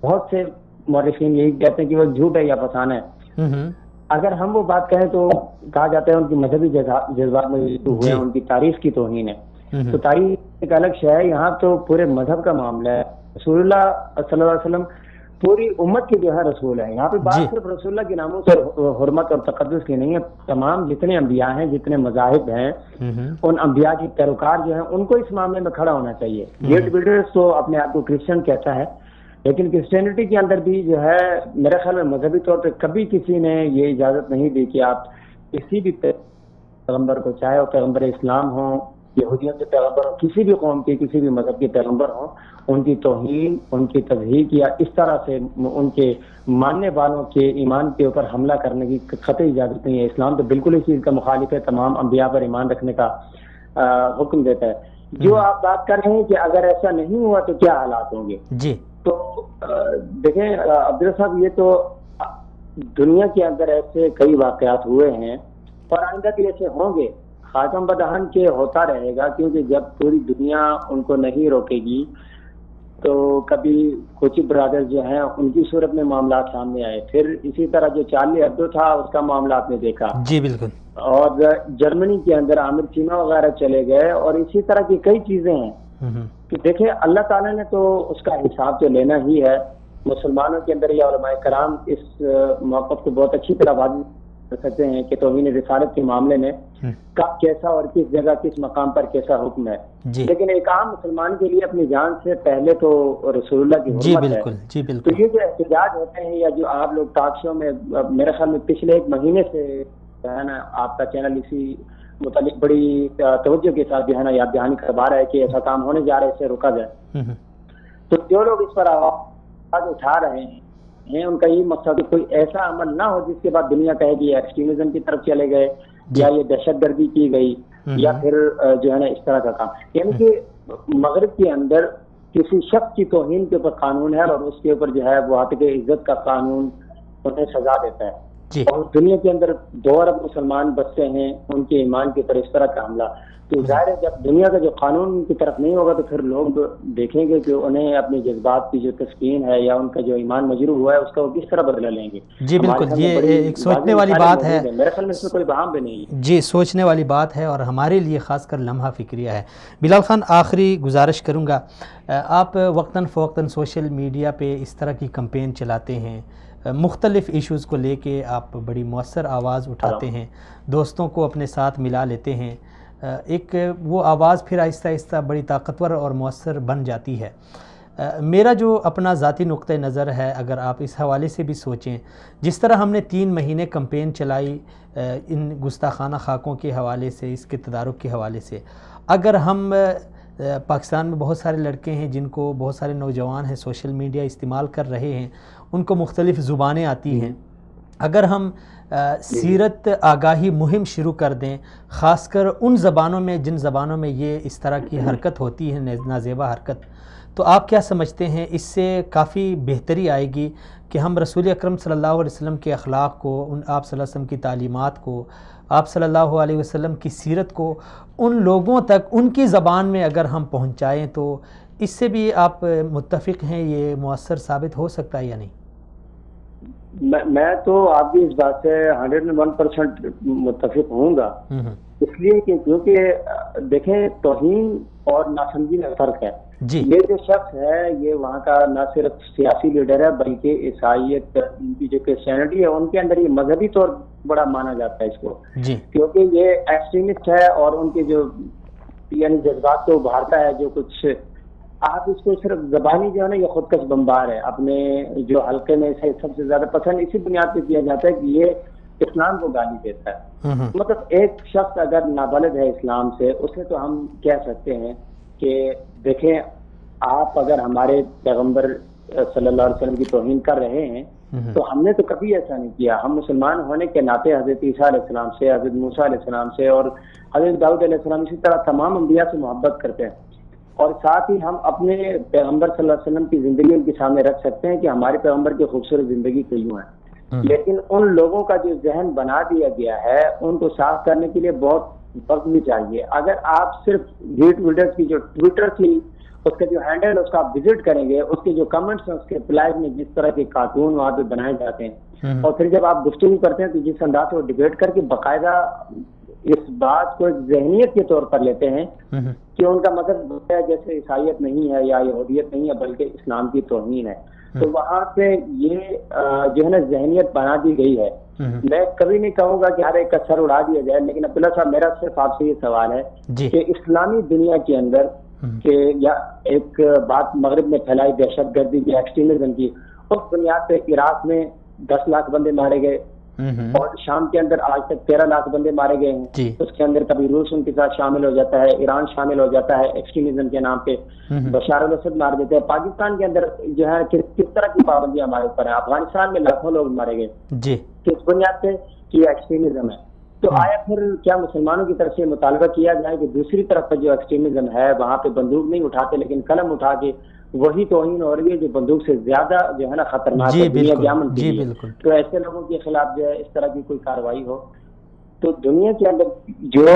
بہت سے مورخین یہی کہتے ہیں کہ وہ جھوٹ ہے یا افسانہ ہے. اگر ہم وہ بات کہیں تو کہا جاتا ہے ان کی مذہبی جذبات میں ہوئے ان کی تاریخ کی توہین ہے. تو تاریخ ایک الگ شے ہے, یہاں تو پورے مذہب کا معاملہ ہے. رسول اللہ صلی اللہ علیہ وسلم پوری امت کے جو ہے رسول ہے. یہاں پہ بات صرف رسول اللہ کی ناموں سے حرمت اور تقدس کی نہیں ہے. تمام جتنے انبیاء ہیں, جتنے مذاہب ہیں, ان انبیاء کی پیروکار جو ہیں ان کو اس معاملے میں کھڑا ہونا چاہیے. گیٹ بلڈرز تو اپنے آپ کو کرسچن کہتا ہے, لیکن کرسچینٹی کے اندر بھی جو ہے میرے خیال میں مذہبی طور پہ کبھی کسی نے یہ اجازت نہیں دی کہ آپ کسی بھی پیغمبر کو, چاہے وہ پیغمبر اسلام ہوں, یہودیوں کے پیغمبر ہوں, کسی بھی قوم کے کسی بھی مذہب کے پیغمبر ہوں, ان کی توہین, ان کی تضحیق یا اس طرح سے ان کے ماننے والوں کے ایمان کے اوپر حملہ کرنے کی قطعی اجازت نہیں ہے. اسلام تو بالکل اس چیز کا مخالف ہے, تمام انبیاء پر ایمان رکھنے کا حکم دیتا ہے. جو آپ بات کر رہے ہیں کہ اگر ایسا نہیں ہوا تو کیا حالات ہوں گے, جی تو دیکھیں عبداللہ صاحب, یہ تو دنیا کے اندر ایسے کئی واقعات ہوئے ہیں اور آئندہ بھی ایسے ہوں گے. خاتم بدہن کے ہوتا رہے گا, کیونکہ جب پوری دنیا ان کو نہیں روکے گی تو کبھی کوچی برادر جو ہیں ان کی صورت میں معاملات سامنے آئے. پھر اسی طرح جو چارلی ہیبڈو تھا اس کا معاملہ آپ نے دیکھا. جی بالکل. اور جرمنی کے اندر عامر چینا وغیرہ چلے گئے, اور اسی طرح کی کئی چیزیں ہیں کہ دیکھیں اللہ تعالیٰ نے تو اس کا حساب تو لینا ہی ہے. مسلمانوں کے اندر یا علماء کرام اس موقف کو بہت اچھی طرح واضح کر سکتے ہیں کہ توہین رسالت کے معاملے میں کب کیسا اور کس جگہ کس مقام پر کیسا حکم ہے. لیکن ایک عام مسلمان کے لیے اپنی جان سے پہلے تو رسول اللہ کی حرمت ہے. تو یہ جو احتجاج ہوتے ہیں یا جو آپ لوگ ٹاک شو میں, میرے خیال میں پچھلے 1 مہینے سے ہے نا آپ کا چینل اسی متعلق بڑی توجہ کے ساتھ جو ہے نا یاد دہانی کروا رہا ہے کہ ایسا کام ہونے جا رہا ہے, اسے روکا جائے. تو جو لوگ اس پر آواز اٹھا رہے ہیں ان کا یہ مقصد کہ کوئی ایسا عمل نہ ہو جس کے بعد دنیا کہے کہ ایکسٹریمزم کی طرف چلے گئے یا یہ دہشت گردی کی گئی یا پھر جو ہے نا اس طرح کا کام. یعنی کہ مغرب کے اندر کسی شخص کی توہین کے اوپر قانون ہے اور اس کے اوپر جو ہے وہ حق عزت کا قانون انہیں سزا دیتا ہے. اور دنیا کے اندر 2 ارب مسلمان بچے ہیں, ان کے ایمان کے اوپر اس طرح کا حملہ, تو ظاہر ہے جب دنیا کا جو قانون کی طرف نہیں ہوگا تو پھر لوگ دیکھیں گے کہ انہیں اپنے جذبات کی جو تسکین ہے یا ان کا جو ایمان مجروح ہوا ہے اس کا وہ کس طرح بدلہ لیں گے. جی بالکل, یہ ایک سوچنے والی بات ہے. میرے خیال میں اس میں کوئی بہام بھی نہیں ہے. جی سوچنے والی بات ہے اور ہمارے لیے خاص کر لمحہ فکریہ ہے. بلال خان, آخری گزارش کروں گا, آپ وقتاً فوقتاً سوشل میڈیا پہ اس طرح کی کمپین چلاتے ہیں, مختلف ایشوز کو لے کے آپ بڑی مؤثر آواز اٹھاتے ہیں, دوستوں کو اپنے ساتھ ملا لیتے ہیں, ایک وہ آواز پھر آہستہ آہستہ بڑی طاقتور اور مؤثر بن جاتی ہے. میرا جو اپنا ذاتی نقطہ نظر ہے, اگر آپ اس حوالے سے بھی سوچیں, جس طرح ہم نے 3 مہینے کمپین چلائی ان گستاخانہ خاکوں کے حوالے سے, اس کے تدارک کے حوالے سے, اگر ہم پاکستان میں بہت سارے لڑکے ہیں جن کو, بہت سارے نوجوان ہیں سوشل میڈیا استعمال کر رہے ہیں, ان کو مختلف زبانیں آتی ہیں, اگر ہم سیرت آگاہی مہم شروع کر دیں, خاص کر ان زبانوں میں جن زبانوں میں یہ اس طرح کی حرکت ہوتی ہے, نازیبا حرکت, تو آپ کیا سمجھتے ہیں اس سے کافی بہتری آئے گی کہ ہم رسول اکرم صلی اللہ علیہ وسلم کے اخلاق کو, آپ صلی اللہ علیہ وسلم کی تعلیمات کو, آپ صلی اللہ علیہ وسلم کی سیرت کو ان لوگوں تک ان کی زبان میں اگر ہم پہنچائیں تو اس سے بھی آپ متفق ہیں یہ مؤثر ثابت ہو سکتا ہے یا نہیں؟ میں تو آپ کی اس بات سے 101% متفق ہوں گا, اس لیے کہ کیونکہ دیکھیں توہین اور ناسمجھی میں فرق ہے. یہ جو شخص ہے یہ وہاں کا نہ صرف سیاسی لیڈر ہے بلکہ عیسائیت کی جو کرسچینٹی ہے ان کے اندر یہ مذہبی طور بڑا مانا جاتا ہے اس کو, کیونکہ یہ ایکسٹریمسٹ ہے اور ان کے جو یعنی جذبات کو ابھارتا ہے. جو کچھ آپ اس کو صرف زبانی جو ہے نا یہ خودکش بمبار ہے, اپنے جو حلقے میں اسے سب سے زیادہ پسند اسی بنیاد پہ کیا جاتا ہے کہ یہ اسلام کو گالی دیتا ہے. مطلب ایک شخص اگر نابلد ہے اسلام سے, اسے تو ہم کہہ سکتے ہیں کہ دیکھیں آپ اگر ہمارے پیغمبر صلی اللہ علیہ وسلم کی توہین کر رہے ہیں تو ہم نے تو کبھی ایسا نہیں کیا. ہم مسلمان ہونے کے ناطے حضرت عیسیٰ علیہ السلام سے, حضرت موسیٰ علیہ السلام سے اور حضرت داؤد علیہ السلام اسی طرح تمام انبیاء سے محبت کرتے ہیں. اور ساتھ ہی ہم اپنے پیغمبر صلی اللہ علیہ وسلم کی زندگی ان کے سامنے رکھ سکتے ہیں کہ ہمارے پیغمبر کی خوبصورت زندگی تو یوں ہے. لیکن ان لوگوں کا جو ذہن بنا دیا گیا ہے ان کو صاف کرنے کے لیے بہت وقت بھی چاہیے. اگر آپ صرف ویڈیوز کی جو ٹویٹر کی اس کا جو ہینڈل ہے اس کا آپ وزٹ کریں گے, اس کے جو کمنٹس ہیں اس کے اپلائی میں جس طرح کے کارٹون وہاں پہ بنائے جاتے ہیں, اور پھر جب آپ گفتگو کرتے ہیں تو جس انداز سے وہ ڈبیٹ کر کے باقاعدہ اس بات کو ایک ذہنیت کے طور پر لیتے ہیں کہ ان کا مذہب جیسے عیسائیت نہیں ہے یا یہودیت نہیں ہے بلکہ اسلام کی توہین ہے, تو وہاں پہ یہ جو ہے نا ذہنیت بنا دی گئی ہے. میں کبھی نہیں کہوں گا کہ ہر ایک کا سر اڑا دیا جائے, لیکن عبداللہ صاحب میرا صرف آپ سے یہ سوال ہے کہ اسلامی دنیا کے اندر کہ یا ایک بات مغرب میں پھیلائی دہشت گردی کی ایکسٹریمزم کی, اس بنیاد پہ عراق میں 10 لاکھ بندے مارے گئے اور شام کے اندر آج تک 13 لاکھ بندے مارے گئے ہیں. اس کے اندر کبھی روس ان کے ساتھ شامل ہو جاتا ہے, ایران شامل ہو جاتا ہے ایکسٹریمزم کے نام پہ, بشار الاسد مار دیتے ہیں. پاکستان کے اندر جو ہے کس طرح کی پابندیاں ہمارے اوپر ہیں. افغانستان میں لاکھوں لوگ مارے گئے کس بنیاد پہ کہ ایکسٹریمزم ہے. تو آیا پھر کیا مسلمانوں کی طرف سے مطالبہ کیا جائے کہ دوسری طرف پر جو ایکسٹریمزم ہے وہاں پہ بندوق نہیں اٹھاتے لیکن قلم اٹھا کے وہی توہین ہو رہی ہے جو بندوق سے زیادہ جو ہے نا خطرناک ہے دنیا کے امن کے لیے. تو ایسے لوگوں کے خلاف جو ہے اس طرح کی کوئی کارروائی ہو تو دنیا کے اندر جو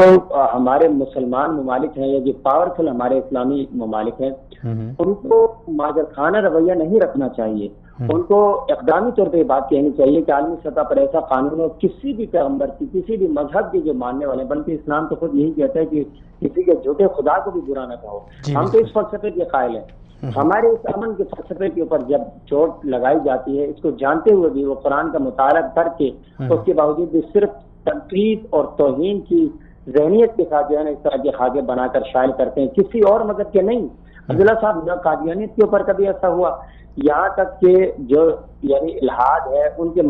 ہمارے مسلمان ممالک ہیں یا جو پاورفل ہمارے اسلامی ممالک ہیں ان کو ماجر خانہ رویہ نہیں رکھنا چاہیے. ان کو اقدامی طور پہ یہ بات کہنی چاہیے کہ عالمی سطح پر ایسا قانون ہو کسی بھی پیغمبر کی کسی بھی مذہب کے جو ماننے والے, بلکہ اسلام تو خود یہی کہتا ہے کہ کسی کے جھوٹے خدا کو بھی برا نہ کہو. ہم تو اس فلسفے کے قائل ہیں. ہمارے اس امن کے فلسفے کے اوپر جب چوٹ لگائی جاتی ہے اس کو جانتے ہوئے بھی وہ قرآن کا مطالعہ کر کے اس کے باوجود بھی صرف تنقید اور توہین کی ذہنیت کے ساتھ جو ہے نا اس طرح کے خاکے بنا کر شائع کرتے ہیں, کسی اور مذہب کے نہیں. عبداللہ صاحب نہ قادیانیت کے اوپر کبھی ایسا ہوا, یہاں تک کہ جو یعنی الحاد ہے ان کے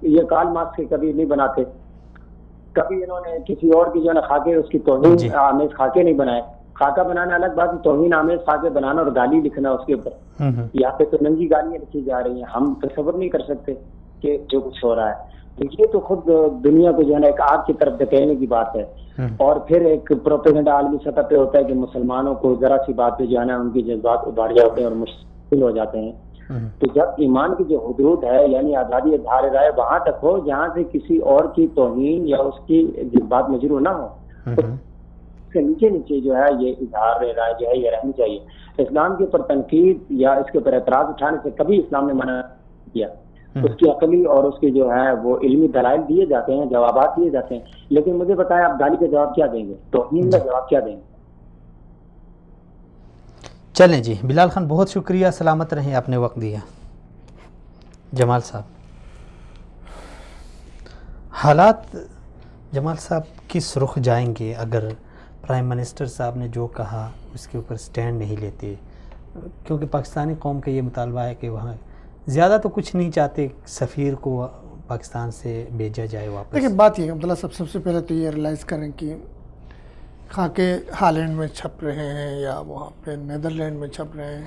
یہ کارل مارکس کے کبھی نہیں بناتے, کبھی انہوں نے کسی اور کی جو ہے نا خاکے اس کی توہین آمیز خاکے نہیں بنائے. خاکہ بنانا الگ بات, توہین آمیز خاکے بنانا اور گالی لکھنا اس کے اوپر, یہاں پہ تو ننگی گالیاں لکھی جا رہی ہیں. ہم تصور نہیں کر سکتے کہ جو کچھ ہو رہا ہے. یہ تو خود دنیا کو جو ہے نا ایک آگ کی طرف دھکیلنے کی بات ہے. اور پھر ایک پروپیگنڈا عالمی سطح پہ ہوتا ہے کہ مسلمانوں کو ذرا سی بات پہ جو ہے نا ان کے جذبات ابھر جاتے ہیں اور مشکل ہو جاتے ہیں. تو جب ایمان کی جو حدود ہے یعنی آزادی اظہار رائے وہاں تک ہو جہاں سے کسی اور کی توہین یا اس کی جذبات مجروح نہ ہو, اس کے نیچے نیچے جو ہے یہ اظہار رائے جو ہے یہ رہنی چاہیے. اسلام کے اوپر تنقید یا اس کے اوپر اعتراض اٹھانے سے کبھی اسلام نے منع کیا. اس کی عقلی اور اس کے جو ہے وہ علمی دلائل دیے جاتے ہیں, جوابات دیے جاتے ہیں. لیکن مجھے بتائیں آپ گالی کا جواب کیا دیں گے, توہین کا جواب کیا دیں گے؟ چلیں جی بلال خان بہت شکریہ, سلامت رہیں, آپ نے وقت دیا. جمال صاحب, حالات جمال صاحب کس رخ جائیں گے اگر پرائم منسٹر صاحب نے جو کہا اس کے اوپر سٹینڈ نہیں لیتے؟ کیونکہ پاکستانی قوم کا یہ مطالبہ ہے کہ وہاں زیادہ تو کچھ نہیں چاہتے, سفیر کو پاکستان سے بھیجا جائے واپس. لیکن بات یہ ہے عبداللہ صاحب, سب سے پہلے تو یہ ریلائز کریں کہ خاکے ہالینڈ میں چھپ رہے ہیں یا وہاں پہ نیدرلینڈ میں چھپ رہے ہیں,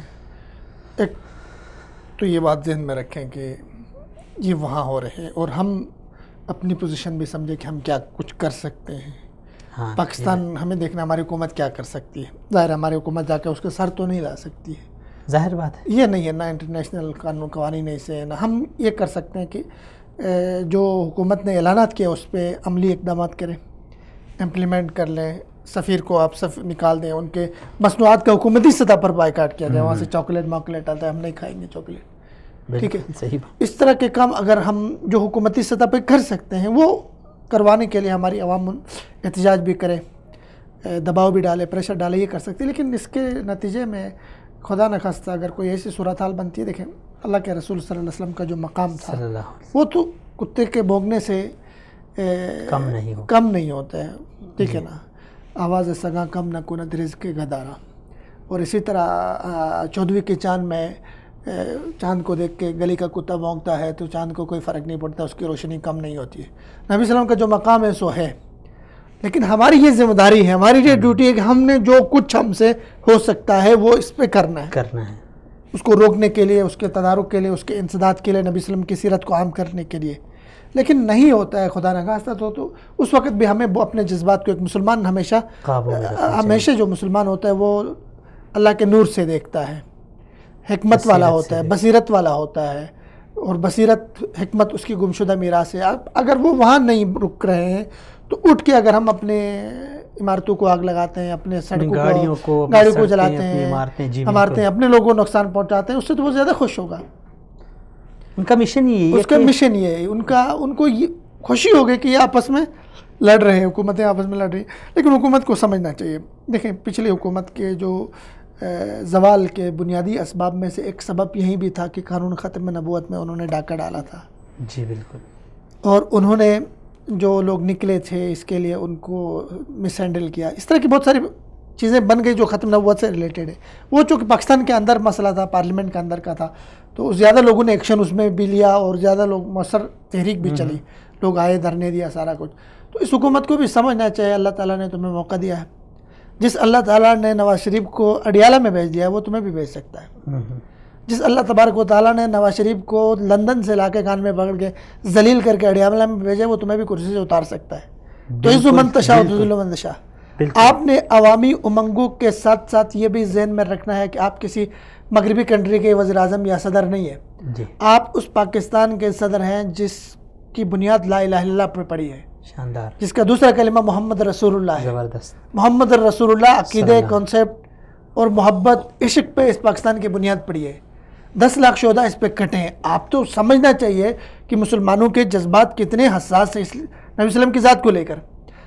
ایک تو یہ بات ذہن میں رکھیں کہ یہ وہاں ہو رہے ہیں اور ہم اپنی پوزیشن بھی سمجھیں کہ ہم کیا کچھ کر سکتے ہیں. پاکستان ہمیں دیکھنا ہماری حکومت کیا کر سکتی ہے. ظاہر ہماری حکومت جا کے اس کے سر تو نہیں لا سکتی ہے, ظاہر بات ہے. یہ نہیں ہے, نہ انٹرنیشنل قوانین سے, نہ ہم یہ کر سکتے ہیں کہ جو حکومت نے اعلانات کیا اس پہ عملی اقدامات کریں, امپلیمنٹ کر لیں. سفیر کو آپ نکال دیں, ان کے مصنوعات کا حکومتی سطح پر بائیکاٹ کیا جائے. وہاں سے چاکلیٹ آتا ہے, ہم نہیں کھائیں گے چاکلیٹ, ٹھیک ہے. صحیح. اس طرح کے کام اگر ہم جو حکومتی سطح پہ کر سکتے ہیں وہ کروانے کے لیے ہماری عوام احتجاج بھی کرے, دباؤ بھی ڈالے, پریشر ڈالے, یہ کر سکتے ہیں. لیکن اس کے نتیجے میں خدا نخواستہ اگر کوئی ایسی صورتحال بنتی ہے, دیکھیں اللہ کے رسول صلی اللہ علیہ وسلم کا جو مقام تھا وہ تو کتے کے بھونکنے سے کم نہیں ہوتا ہے, ٹھیک ہے نا. آواز سگاں کم نہ کند رزق کے گدارا. اور اسی طرح 14ویں کے چاند میں چاند کو دیکھ کے گلی کا کتا بھونکتا ہے تو چاند کو کوئی فرق نہیں پڑتا, اس کی روشنی کم نہیں ہوتی ہے. نبی صلی اللہ علیہ وسلم کا جو مقام ہے سو ہے, لیکن ہماری یہ ذمہ داری ہے, ہماری یہ ڈیوٹی ہے کہ ہم نے جو کچھ ہم سے ہو سکتا ہے وہ اس پہ کرنا ہے. اس کو روکنے کے لیے, اس کے تدارک کے لیے, اس کے انسداد کے لیے, نبی صلی اللہ علیہ وسلم کی سیرت کو عام کرنے کے لیے. لیکن نہیں ہوتا ہے خدا نخواستہ تو اس وقت بھی ہمیں اپنے جذبات کو, ایک مسلمان ہمیشہ جو مسلمان ہوتا ہے وہ اللہ کے نور سے دیکھتا ہے، حکمت والا ہوتا ہے، بصیرت والا ہوتا ہے، اور بصیرت حکمت اس کی گمشدہ میراث ہے. اگر وہ وہاں نہیں رک رہے ہیں تو اٹھ کے اگر ہم اپنے عمارتوں کو آگ لگاتے ہیں، اپنے سڑکوں گاڑیوں کو جلاتے ہیں، عمارتیں اپنے لوگوں کو نقصان پہنچاتے ہیں، اس سے تو وہ زیادہ خوش ہوگا. ان کا مشن یہ ہے، اس کا مشن یہ ہے، ان کو یہ خوشی ہوگی کہ یہ آپس میں لڑ رہے ہیں، حکومتیں آپس میں لڑ رہی ہیں. لیکن حکومت کو سمجھنا چاہیے. دیکھیں پچھلی حکومت کے جو زوال کے بنیادی اسباب میں سے ایک سبب یہی بھی تھا کہ قانون ختم نبوت میں انہوں نے ڈاکہ ڈالا تھا. جی بالکل. اور انہوں نے جو لوگ نکلے تھے اس کے لیے ان کو مس ہینڈل کیا. اس طرح کی بہت ساری چیزیں بن گئی جو ختم نبوت سے ریلیٹڈ ہے. وہ چونکہ پاکستان کے اندر مسئلہ تھا، پارلیمنٹ کے اندر کا تھا، تو زیادہ لوگوں نے ایکشن اس میں بھی لیا اور زیادہ لوگ مؤثر تحریک بھی چلی، لوگ آئے، دھرنے دیا، سارا کچھ. تو اس حکومت کو بھی سمجھنا چاہیے اللہ تعالیٰ نے تمہیں موقع دیا ہے. جس اللہ تعالیٰ نے نواز شریف کو اڈیالہ میں بھیج دیا ہے وہ تمہیں بھی بھیج سکتا ہے. جس اللہ تبارک و تعالیٰ نے نواز شریف کو لندن سے لا کے کان میں پکڑ کے ذلیل کر کے اڈیالہ میں بھیجے وہ تمہیں بھی کرسی سے اتار سکتا ہے. تو عز من تشاء و تذل من تشاء. آپ نے عوامی امنگوں کے ساتھ ساتھ یہ بھی ذہن میں رکھنا ہے کہ آپ کسی مغربی کنٹری کے وزیر اعظم یا صدر نہیں ہے. آپ اس پاکستان کے صدر ہیں جس کی بنیاد لا الہ الا اللہ پر پڑی ہے، شاندار، جس کا دوسرا کلمہ محمد رسول اللہ ہے. زبردست. محمد رسول اللہ عقیدے، کانسیپٹ اور محبت، عشق پہ اس پاکستان کی بنیاد پڑی ہے. 10 لاکھ شہداء اس پہ کٹے ہیں. آپ تو سمجھنا چاہیے کہ مسلمانوں کے جذبات کتنے حساس ہیں نبی صلی اللہ علیہ وسلم کی ذات کو لے کر.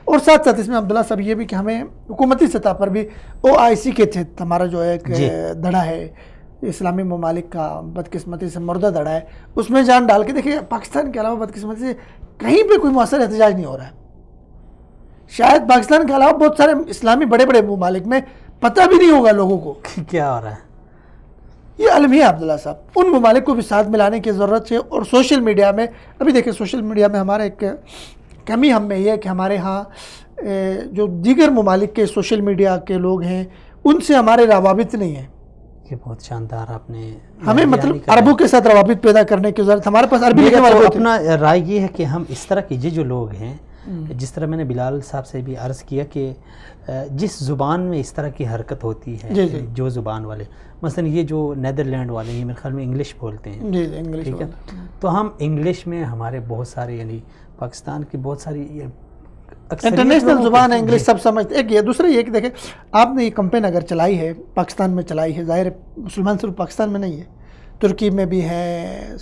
اور ساتھ ساتھ اس میں عبداللہ صاحب یہ بھی کہ ہمیں حکومتی سطح پر بھی OIC کے تحت ہمارا جو ایک دھڑا ہے اسلامی ممالک کا، بدقسمتی سے مردہ دھڑا ہے، اس میں جان ڈال کے دیکھیں پاکستان کے علاوہ بدقسمتی سے کہیں پہ کوئی مؤثر احتجاج نہیں ہو رہا ہے. شاید پاکستان کے علاوہ بہت سارے اسلامی بڑے بڑے ممالک میں پتہ بھی نہیں ہوگا لوگوں کو کیا ہو رہا ہے. یہ علم ہے عبداللہ صاحب. ان ممالک کو بھی ساتھ ملانے کی ضرورت ہے. اور سوشل میڈیا میں ابھی دیکھیں سوشل میڈیا میں ہمارا ایک کمی ہم میں یہ ہے کہ ہمارے ہاں جو دیگر ممالک کے سوشل میڈیا کے لوگ ہیں ان سے ہمارے روابط نہیں ہیں. یہ بہت شاندار آپ نے، ہمیں مطلب عربوں کے ساتھ روابط پیدا کرنے کی ضرورت. ہمارے پاس عربی لکھنے والے اپنا رائے یہ ہے کہ ہم اس طرح کے جو لوگ ہیں، جس طرح میں نے بلال صاحب سے بھی عرض کیا کہ جس زبان میں اس طرح کی حرکت ہوتی ہے، جو زبان والے مثلا یہ جو نیدرلینڈ والے ہیں میرے خیال میں انگلش بولتے ہیں، ٹھیک ہے، تو ہم انگلش میں ہمارے بہت سارے یعنی پاکستان کی بہت ساری انٹرنیشنل زبان ہے، انگلش سب سمجھتے. ایک یہ دوسرا یہ کہ دیکھیں آپ نے یہ کمپین اگر چلائی ہے پاکستان میں چلائی ہے، ظاہر مسلمان صرف پاکستان میں نہیں ہے، ترکی میں بھی ہیں،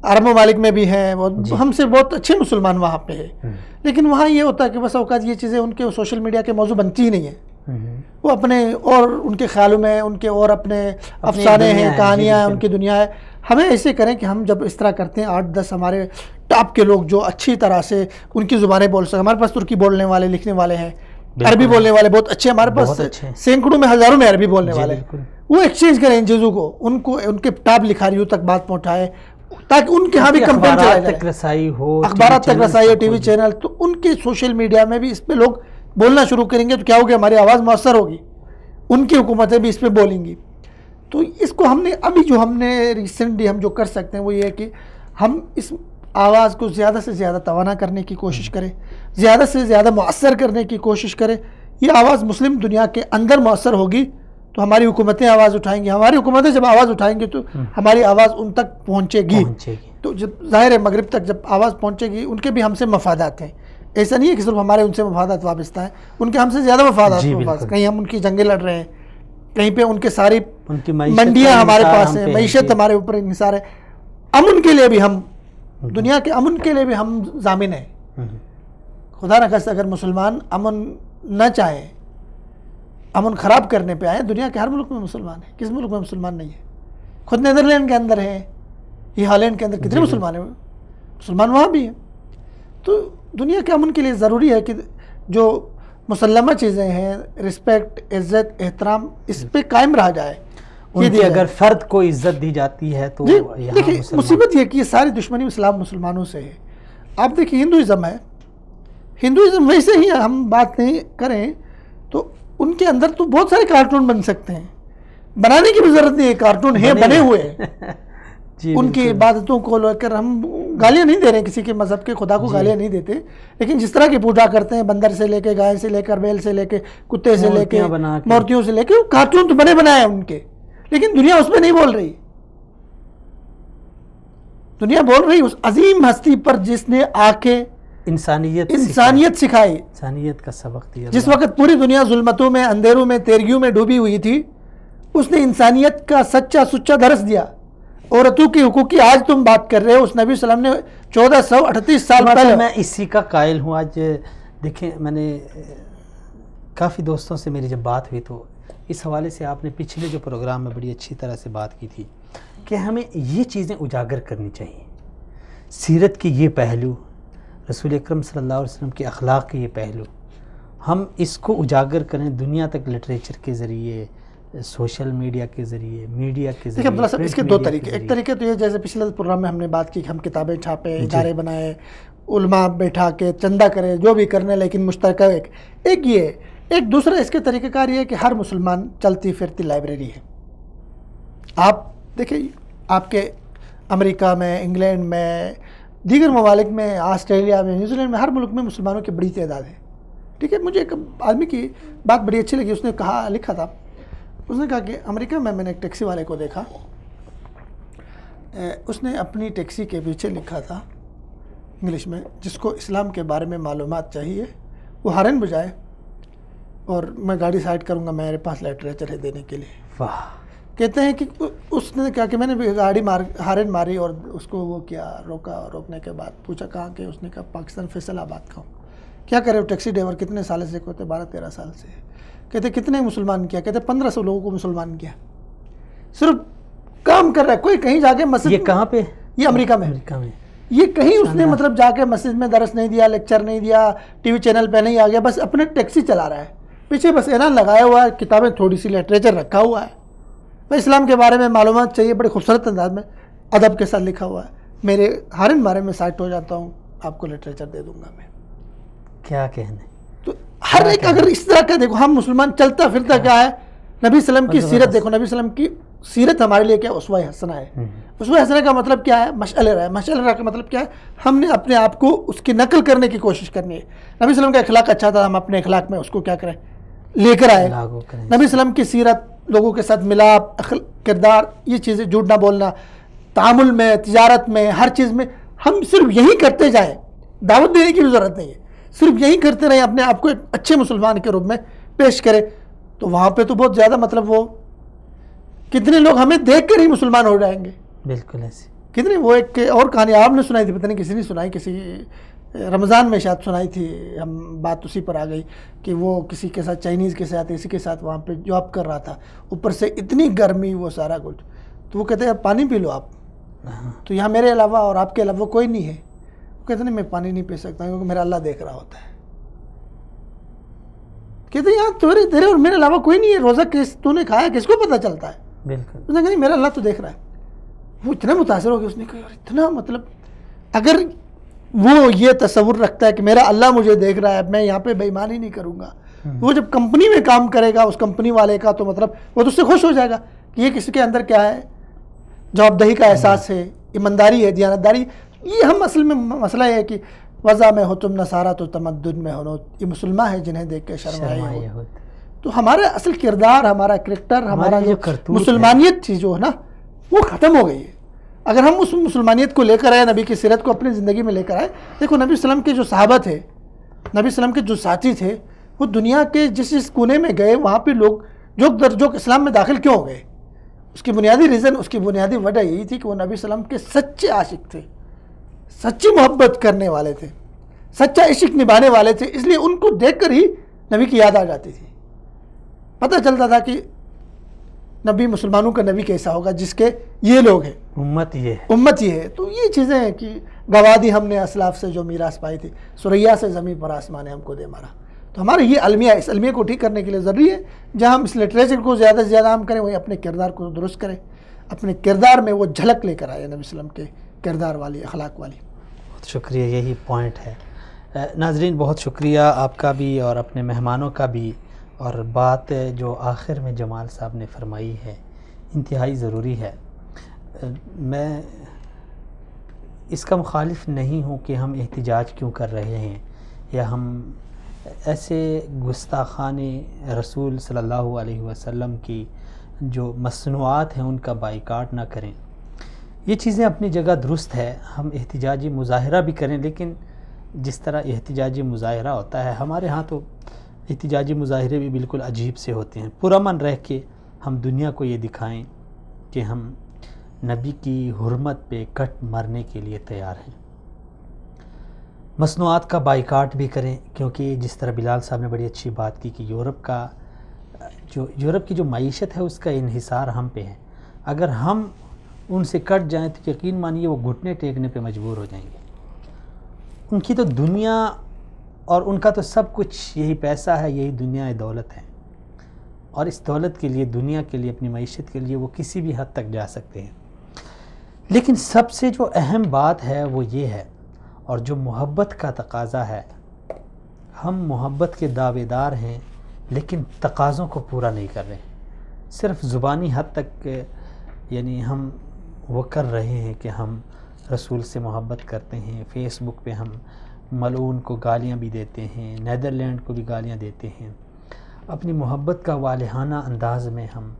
عرب ممالک میں بھی ہیں، ہم سے بہت اچھے مسلمان وہاں پہ ہیں. لیکن وہاں یہ ہوتا ہے کہ بس اوقات یہ چیزیں ان کے سوشل میڈیا کے موضوع بنتی ہی نہیں ہیں. وہ اپنے اور ان کے خیالوں میں ان کے اور اپنے افسانے ہیں، کہانیاں ہیں، ان کی دنیا ہے. ہمیں ایسے کریں کہ ہم جب اس طرح کرتے ہیں 8-10 ہمارے ٹاپ کے لوگ جو اچھی طرح سے ان کی زبانیں بول سکیں. ہمارے پاس ترکی بولنے والے لکھنے والے ہیں، عربی بولنے والے بہت اچھے، ہمارے پاس سینکڑوں میں ہزاروں میں عربی بولنے والے ہیں. وہ ایکسچینج کریں ان چیزوں کو، ان کے ٹاپ لکھاریوں تک بات پہنچائے تاکہ ان کے ہاں بھی کمپین چلائی جائے، اخبارات تک رسائی ہو، ٹی وی چینل. تو ان کے سوشل میڈیا میں بھی اس پہ لوگ بولنا شروع کریں گے تو کیا ہوگی، ہماری آواز مؤثر ہوگی، ان کی حکومتیں بھی اس پہ بولیں گی. تو اس کو ہم نے ابھی جو ہم نے ریسنٹلی ہم جو کر سکتے ہیں وہ یہ ہے کہ ہم اس آواز کو زیادہ سے زیادہ توانا کرنے کی کوشش کریں، زیادہ سے زیادہ مؤثر کرنے کی کوشش کریں. یہ آواز مسلم دنیا کے اندر مؤثر ہوگی تو ہماری حکومتیں آواز اٹھائیں گی. ہماری حکومتیں جب آواز اٹھائیں گی تو ہماری آواز ان تک پہنچے گی. تو جب ظاہر ہے مغرب تک جب آواز پہنچے گی، ان کے بھی ہم سے مفادات ہیں. ایسا نہیں ہے کہ صرف ہمارے ان سے مفادات وابستہ ہیں، ان کے ہم سے زیادہ مفادات ہیں. کہیں ہم ان کی جنگیں لڑ رہے ہیں، کہیں پہ ان کے ساری منڈیاں ہمارے پاس ہیں، معیشت ہمارے اوپر انحصار ہے. امن کے لیے بھی ہم، دنیا کے امن کے لیے بھی ہم ضامن ہیں. خدا نہ خواستہ اگر مسلمان امن نہ چاہیں، امن خراب کرنے پہ آئے، دنیا کے ہر ملک میں مسلمان ہیں. کس ملک میں مسلمان نہیں ہے؟ خود نیدرلینڈ کے اندر ہیں، یہ ہالینڈ کے اندر کتنے مسلمان ہیں، مسلمان وہاں بھی ہیں. تو دنیا کے امن کے لیے ضروری ہے کہ جو مسلمہ چیزیں ہیں، رسپیکٹ، عزت، احترام، اس پہ قائم رہا جائے. اگر فرد کو عزت دی جاتی ہے تو دیکھیں مصیبت یہ کہ یہ ساری دشمنی اسلام مسلمانوں سے ہے. آپ دیکھیں ہندوازم ہے، ہندوازم ویسے ہی ہم بات نہیں کریں تو ان کے اندر تو بہت سارے کارٹون بن سکتے ہیں، بنانے کی بھی ضرورت نہیں ہے، کارٹون ہیں بنے ہوئے ہیں. ان کی عبادتوں کو لے کر ہم گالیاں نہیں دے رہے ہیں، کسی کے مذہب کے خدا کو گالیاں نہیں دیتے، لیکن جس طرح کی پوجا کرتے ہیں، بندر سے لے کے، گائے سے لے کر، بیل سے لے کے، کتے سے لے کے، مورتیوں سے لے کے، کارٹون تو بنے بنائے ہیں ان کے، لیکن دنیا اس پہ نہیں بول رہی. دنیا بول رہی اس عظیم ہستی پر جس نے آ کے انسانیت سکھائی، انسانیت کا سبق دیا. جس وقت پوری دنیا ظلمتوں میں، اندھیروں میں، تیرگیوں میں ڈوبی ہوئی تھی، اس نے انسانیت کا سچا سچا درس دیا. عورتوں کی حقوق کی آج تم بات کر رہے ہو، اس نبی صلی اللہ علیہ وسلم نے 1438 سال پہلے. میں اسی کا قائل ہوں. آج دیکھیں، میں نے کافی دوستوں سے میری جب بات ہوئی تو اس حوالے سے آپ نے پچھلے جو پروگرام میں بڑی اچھی طرح سے بات کی تھی کہ ہمیں یہ چیزیں اجاگر کرنی چاہیے. سیرت کے یہ پہلو، رسول اکرم صلی اللہ علیہ وسلم کے اخلاق کے یہ پہلو، ہم اس کو اجاگر کریں دنیا تک، لٹریچر کے ذریعے، سوشل میڈیا کے ذریعے، میڈیا کے ذریعے. عبداللہ صاحب، اس کے دو طریقے. ایک طریقے تو یہ جیسے پچھلے پروگرام میں ہم نے بات کی کہ ہم کتابیں چھاپیں، ادارے بنائیں، علماء بیٹھا کے چندہ کریں، جو بھی کرنے، لیکن مشترکہ ایک یہ ہے. ایک دوسرا اس کے طریقہ کار یہ ہے کہ ہر مسلمان چلتی پھرتی لائبریری ہے. آپ دیکھیں، آپ کے امریکہ میں، انگلینڈ میں، دیگر ممالک میں، آسٹریلیا میں، نیوزی لینڈ میں، ہر ملک میں مسلمانوں کی بڑی تعداد ہے. ٹھیک ہے. مجھے ایک آدمی کی بات بڑی اچھی لگی. اس نے کہا، لکھا تھا، اس نے کہا کہ امریکہ میں نے ایک ٹیکسی والے کو دیکھا، اس نے اپنی ٹیکسی کے پیچھے لکھا تھا انگلش میں، جس کو اسلام کے بارے میں معلومات چاہیے وہ ہارن بجائے اور میں گاڑی سائڈ کروں گا، میرے پاس لٹریچر ہے دینے کے لیے. واہ. کہتے ہیں کہ اس نے کہا کہ میں نے گاڑی ہارن ماری اور اس کو وہ کیا، روکا، روکنے کے بعد پوچھا کہاں کہ، اس نے کہا پاکستان فیصل آباد کا ہوں. کیا کرے وہ ٹیکسی ڈرائیور، کتنے سال سے کہتے 12-13 سال سے. کہتے کتنے مسلمان کیا، کہتے 1500 لوگوں کو مسلمان کیا. صرف کام کر رہا ہے. کوئی کہیں جا کے مسجد، یہ کہاں پہ؟ یہ امریکہ میں. یہ کہیں اس نے مطلب جا کے مسجد میں درس نہیں دیا، لیکچر نہیں دیا، ٹی وی چینل پہ نہیں آ گیا، بس اپنے ٹیکسی چلا رہا ہے، پیچھے بس اعلان لگایا ہوا ہے، کتابیں تھوڑی سی لٹریچر رکھا ہوا ہے، بھائی اسلام کے بارے میں معلومات چاہیے، بڑے خوبصورت انداز میں ادب کے ساتھ لکھا ہوا ہے. میرے ہارن بارے میں سائٹ ہو جاتا ہوں، آپ کو لٹریچر دے دوں گا میں. کیا کہنے. تو ہر ایک اگر اس طرح کا دیکھو، ہم مسلمان چلتا پھرتا کیا ہے، نبی صلی اللہ علیہ وسلم کی سیرت دیکھو. نبی صلی اللہ علیہ وسلم کی سیرت ہمارے لیے کیا اسوہ حسنہ ہے. اسوہ حسنہ کا مطلب کیا ہے؟ مشعل راہ. مشعل راہ کا مطلب کیا ہے؟ ہم نے اپنے آپ کو اس کی نقل کرنے کی کوشش کرنی ہے. نبی صلی اللہ علیہ وسلم کا اخلاق اچھا تھا، ہم اپنے اخلاق میں اس کو کیا کریں، لے کر آئے. نبی صلی اللہ علیہ وسلم کی سیرت، لوگوں کے ساتھ ملاپ، کردار، یہ چیزیں، جھوٹ نہ بولنا، تعامل میں، تجارت میں، ہر چیز میں ہم صرف یہی کرتے جائیں. دعوت دینے کی بھی ضرورت نہیں ہے، صرف یہی کرتے رہیں، اپنے آپ کو ایک اچھے مسلمان کے روپ میں پیش کرے. تو وہاں پہ تو بہت زیادہ مطلب وہ کتنے لوگ ہمیں دیکھ کر ہی مسلمان ہو جائیں گے. بالکل ایسے کتنے. وہ ایک اور کہانی آپ نے سنائی تھی، پتہ نہیں کسی نے سنائی، کسی رمضان میں شاید سنائی تھی، ہم بات اسی پر آ گئی کہ وہ کسی کے ساتھ، چائنیز کے ساتھ، اسی کے ساتھ وہاں پہ جاب کر رہا تھا، اوپر سے اتنی گرمی، وہ سارا کچھ. تو وہ کہتے ہیں پانی پی لو آپ. تو یہاں میرے علاوہ اور آپ کے علاوہ کوئی نہیں ہے. وہ کہتے ہیں میں پانی نہیں پی سکتا کیونکہ میرا اللہ دیکھ رہا ہوتا ہے. کہتے ہیں یہاں تیرے اور میرے علاوہ کوئی نہیں ہے، روزہ تو نے کھایا، کس کو پتہ چلتا ہے. بالکل. اس نے کہا میرا اللہ تو دیکھ رہا ہے. وہ اتنا متاثر ہو گیا، اس نے کہا اتنا مطلب اگر وہ یہ تصور رکھتا ہے کہ میرا اللہ مجھے دیکھ رہا ہے، میں یہاں پہ بے ایمانی نہیں کروں گا. وہ جب کمپنی میں کام کرے گا اس کمپنی والے کا، تو مطلب وہ تو اس سے خوش ہو جائے گا کہ یہ کسی کے اندر کیا ہے، جواب دہی کا احساس ہے، ایمانداری ہے، دیانتداری. یہ ہم اصل میں مسئلہ یہ ہے کہ وضع میں ہو تم نصارہ تو تمدن میں ہو، یہ مسلمان ہے جنہیں دیکھ کے شرمائے ہو. تو ہمارا اصل کردار، ہمارا کریکٹر، ہمارا جو مسلمانیت تھی جو ہے نا، وہ ختم ہو گئی ہے. اگر ہم اس مسلمانیت کو لے کر آئے، نبی کی سیرت کو اپنی زندگی میں لے کر آئے. دیکھو نبی صلی اللہ علیہ وسلم کے جو صحابہ تھے، نبی صلی اللہ علیہ وسلم کے جو ساتھی تھے، وہ دنیا کے جس کونے میں گئے وہاں پہ لوگ جو اسلام میں داخل کیوں ہو گئے، اس کی بنیادی ریزن، اس کی بنیادی وجہ یہی تھی کہ وہ نبی صلی اللہ علیہ وسلم کے سچے عاشق تھے، سچی محبت کرنے والے تھے، سچا عشق نبھانے والے تھے. اس لیے ان کو دیکھ کر ہی نبی کی یاد آ جاتی تھی. پتہ چلتا تھا کہ نبی، مسلمانوں کا نبی کیسا ہوگا جس کے یہ لوگ ہیں، امت یہ ہے. تو یہ چیزیں ہیں کہ گواہ دی ہم نے اسلاف سے جو میراث پائی تھی، سریا سے زمین پر آسمان نے ہم کو دے مارا. تو ہمارا یہ المیہ، اس المیہ کو ٹھیک کرنے کے لیے ضروری ہے جہاں ہم اس لٹریچر کو زیادہ سے زیادہ عام کریں، وہی اپنے کردار کو درست کریں، اپنے کردار میں وہ جھلک لے کر آئے نبی صلی اللہ علیہ وسلم کے کردار والی، اخلاق والی. بہت شکریہ، یہی پوائنٹ ہے. ناظرین بہت شکریہ آپ کا بھی اور اپنے مہمانوں کا بھی. اور بات جو آخر میں جمال صاحب نے فرمائی ہے انتہائی ضروری ہے. میں اس کا مخالف نہیں ہوں کہ ہم احتجاج کیوں کر رہے ہیں یا ہم ایسے گستاخان رسول صلی اللہ علیہ وسلم کی جو مصنوعات ہیں ان کا بائیکاٹ نہ کریں. یہ چیزیں اپنی جگہ درست ہے، ہم احتجاجی مظاہرہ بھی کریں، لیکن جس طرح احتجاجی مظاہرہ ہوتا ہے ہمارے ہاں تو احتجاجی مظاہرے بھی بالکل عجیب سے ہوتے ہیں. پرامن رہ کے ہم دنیا کو یہ دکھائیں کہ ہم نبی کی حرمت پہ کٹ مرنے کے لیے تیار ہیں. مصنوعات کا بائیکاٹ بھی کریں، کیونکہ جس طرح بلال صاحب نے بڑی اچھی بات کی کہ یورپ کی جو معیشت ہے اس کا انحصار ہم پہ ہے. اگر ہم ان سے کٹ جائیں تو یقین مانیے وہ گھٹنے ٹیکنے پہ مجبور ہو جائیں گے. ان کی تو دنیا اور ان کا تو سب کچھ یہی پیسہ ہے، یہی دنیا دولت ہے، اور اس دولت کے لیے، دنیا کے لیے، اپنی معیشت کے لیے وہ کسی بھی حد تک جا سکتے ہیں. لیکن سب سے جو اہم بات ہے وہ یہ ہے، اور جو محبت کا تقاضا ہے، ہم محبت کے دعوے دار ہیں لیکن تقاضوں کو پورا نہیں کر رہے. صرف زبانی حد تک یعنی ہم وہ کر رہے ہیں کہ ہم رسول سے محبت کرتے ہیں. فیس بک پہ ہم ملعون کو گالیاں بھی دیتے ہیں، نیدرلینڈ کو بھی گالیاں دیتے ہیں. اپنی محبت کا والہانہ انداز میں ہم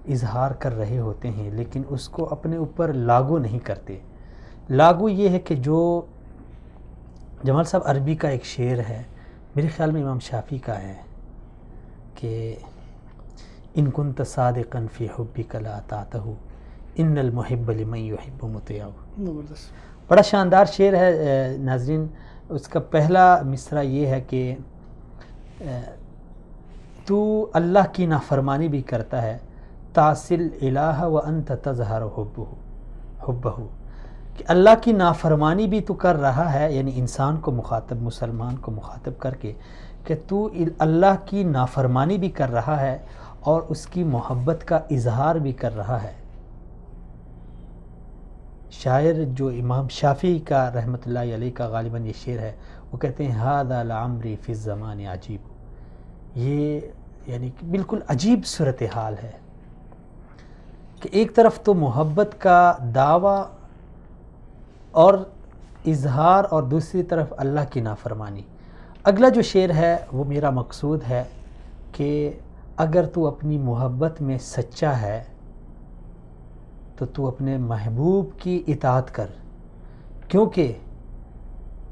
اظہار کر رہے ہوتے ہیں، لیکن اس کو اپنے اوپر لاگو نہیں کرتے. لاگو یہ ہے کہ جو جمال صاحب عربی کا ایک شعر ہے، میرے خیال میں امام شافعی کا ہے کہ ان کنت صادقا فی حبک لا تعتہ ان المحب لمن یحب مطیع. بڑا شاندار شعر ہے ناظرین. اس کا پہلا مصرع یہ ہے کہ تو اللہ کی نافرمانی بھی کرتا ہے، تعصل الہ وانت تظہر حبہ، کہ اللہ کی نافرمانی بھی تو کر رہا ہے، یعنی انسان کو مخاطب، مسلمان کو مخاطب کر کے کہ تو اللہ کی نافرمانی بھی کر رہا ہے اور اس کی محبت کا اظہار بھی کر رہا ہے. شاعر جو امام شافعی کا رحمۃ اللہ علیہ کا غالباً یہ شعر ہے، وہ کہتے ہیں ھذا لعمری فی الزمان عجیب. یہ یعنی کہ بالکل عجیب صورتحال ہے کہ ایک طرف تو محبت کا دعویٰ اور اظہار، اور دوسری طرف اللہ کی نافرمانی. اگلا جو شعر ہے وہ میرا مقصود ہے کہ اگر تو اپنی محبت میں سچا ہے تو تو اپنے محبوب کی اطاعت کر، کیونکہ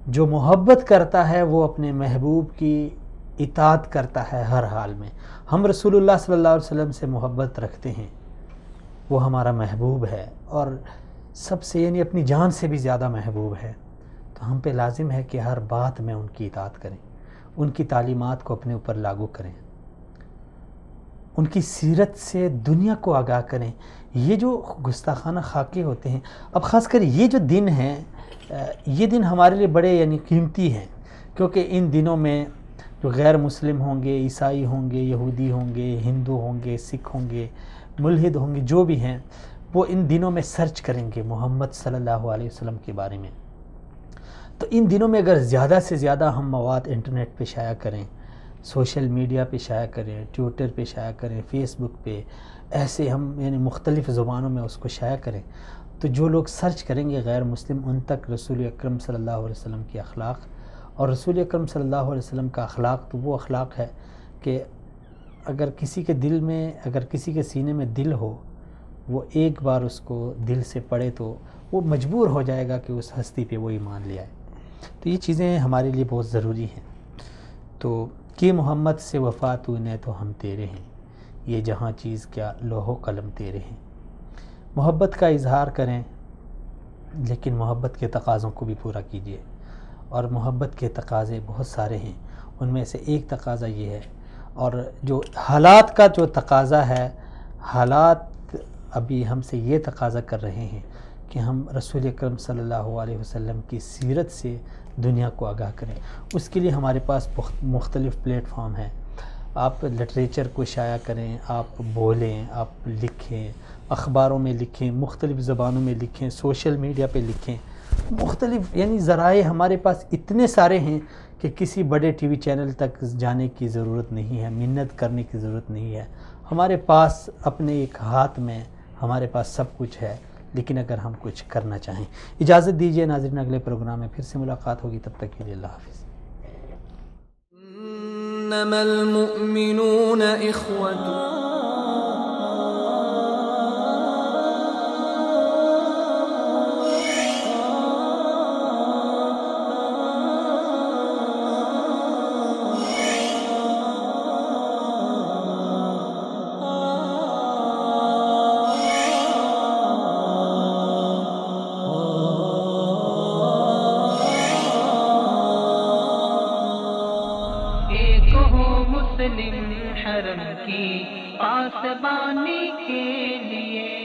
جو محبت کرتا ہے وہ اپنے محبوب کی اطاعت کرتا ہے ہر حال میں. ہم رسول اللہ صلی اللہ علیہ وسلم سے محبت رکھتے ہیں، وہ ہمارا محبوب ہے اور سب سے یعنی اپنی جان سے بھی زیادہ محبوب ہے. تو ہم پہ لازم ہے کہ ہر بات میں ان کی اطاعت کریں، ان کی تعلیمات کو اپنے اوپر لاگو کریں، ان کی سیرت سے دنیا کو آگاہ کریں. یہ جو گستاخانہ خاکے ہوتے ہیں، اب خاص کر یہ جو دن ہیں، یہ دن ہمارے لیے بڑے یعنی قیمتی ہیں، کیونکہ ان دنوں میں جو غیر مسلم ہوں گے، عیسائی ہوں گے، یہودی ہوں گے، ہندو ہوں گے، سکھ ہوں گے، ملحد ہوں گے، جو بھی ہیں وہ ان دنوں میں سرچ کریں گے محمد صلی اللہ علیہ وسلم کے بارے میں. تو ان دنوں میں اگر زیادہ سے زیادہ ہم مواد انٹرنیٹ پہ شائع کریں، سوشل میڈیا پہ شائع کریں، ٹویٹر پہ شائع کریں، فیس بک پہ، ایسے ہم یعنی مختلف زبانوں میں اس کو شائع کریں، تو جو لوگ سرچ کریں گے غیر مسلم، ان تک رسول اکرم صلی اللہ علیہ وسلم کے اخلاق، اور رسول اکرم صلی اللہ علیہ وسلم کا اخلاق تو وہ اخلاق ہے کہ اگر کسی کے دل میں، اگر کسی کے سینے میں دل ہو، وہ ایک بار اس کو دل سے پڑھے تو وہ مجبور ہو جائے گا کہ اس ہستی پہ وہ ایمان لے آئے. تو یہ چیزیں ہمارے لیے بہت ضروری ہیں. تو کہ محمد سے وفا تو نے تو ہم تیرے ہیں، یہ جہاں چیز کیا لوح و قلم تیرے ہیں. محبت کا اظہار کریں لیکن محبت کے تقاضوں کو بھی پورا کیجیے. اور محبت کے تقاضے بہت سارے ہیں، ان میں سے ایک تقاضا یہ ہے، اور جو حالات کا جو تقاضا ہے، حالات ابھی ہم سے یہ تقاضا کر رہے ہیں کہ ہم رسول اکرم صلی اللہ علیہ وسلم کی سیرت سے دنیا کو آگاہ کریں. اس کے لیے ہمارے پاس مختلف پلیٹ فارم ہیں. آپ لٹریچر کو شائع کریں، آپ بولیں، آپ لکھیں، اخباروں میں لکھیں، مختلف زبانوں میں لکھیں، سوشل میڈیا پہ لکھیں. مختلف یعنی ذرائع ہمارے پاس اتنے سارے ہیں کہ کسی بڑے ٹی وی چینل تک جانے کی ضرورت نہیں ہے، منت کرنے کی ضرورت نہیں ہے. ہمارے پاس اپنے ایک ہاتھ میں ہمارے پاس سب کچھ ہے، لیکن اگر ہم کچھ کرنا چاہیں. اجازت دیجیے ناظرین، اگلے پروگرام میں پھر سے ملاقات ہوگی، تب تک کے لیے اللہ حافظ. انما المؤمنون اخوة. مسلم حرم کی پاسبانی کے لیے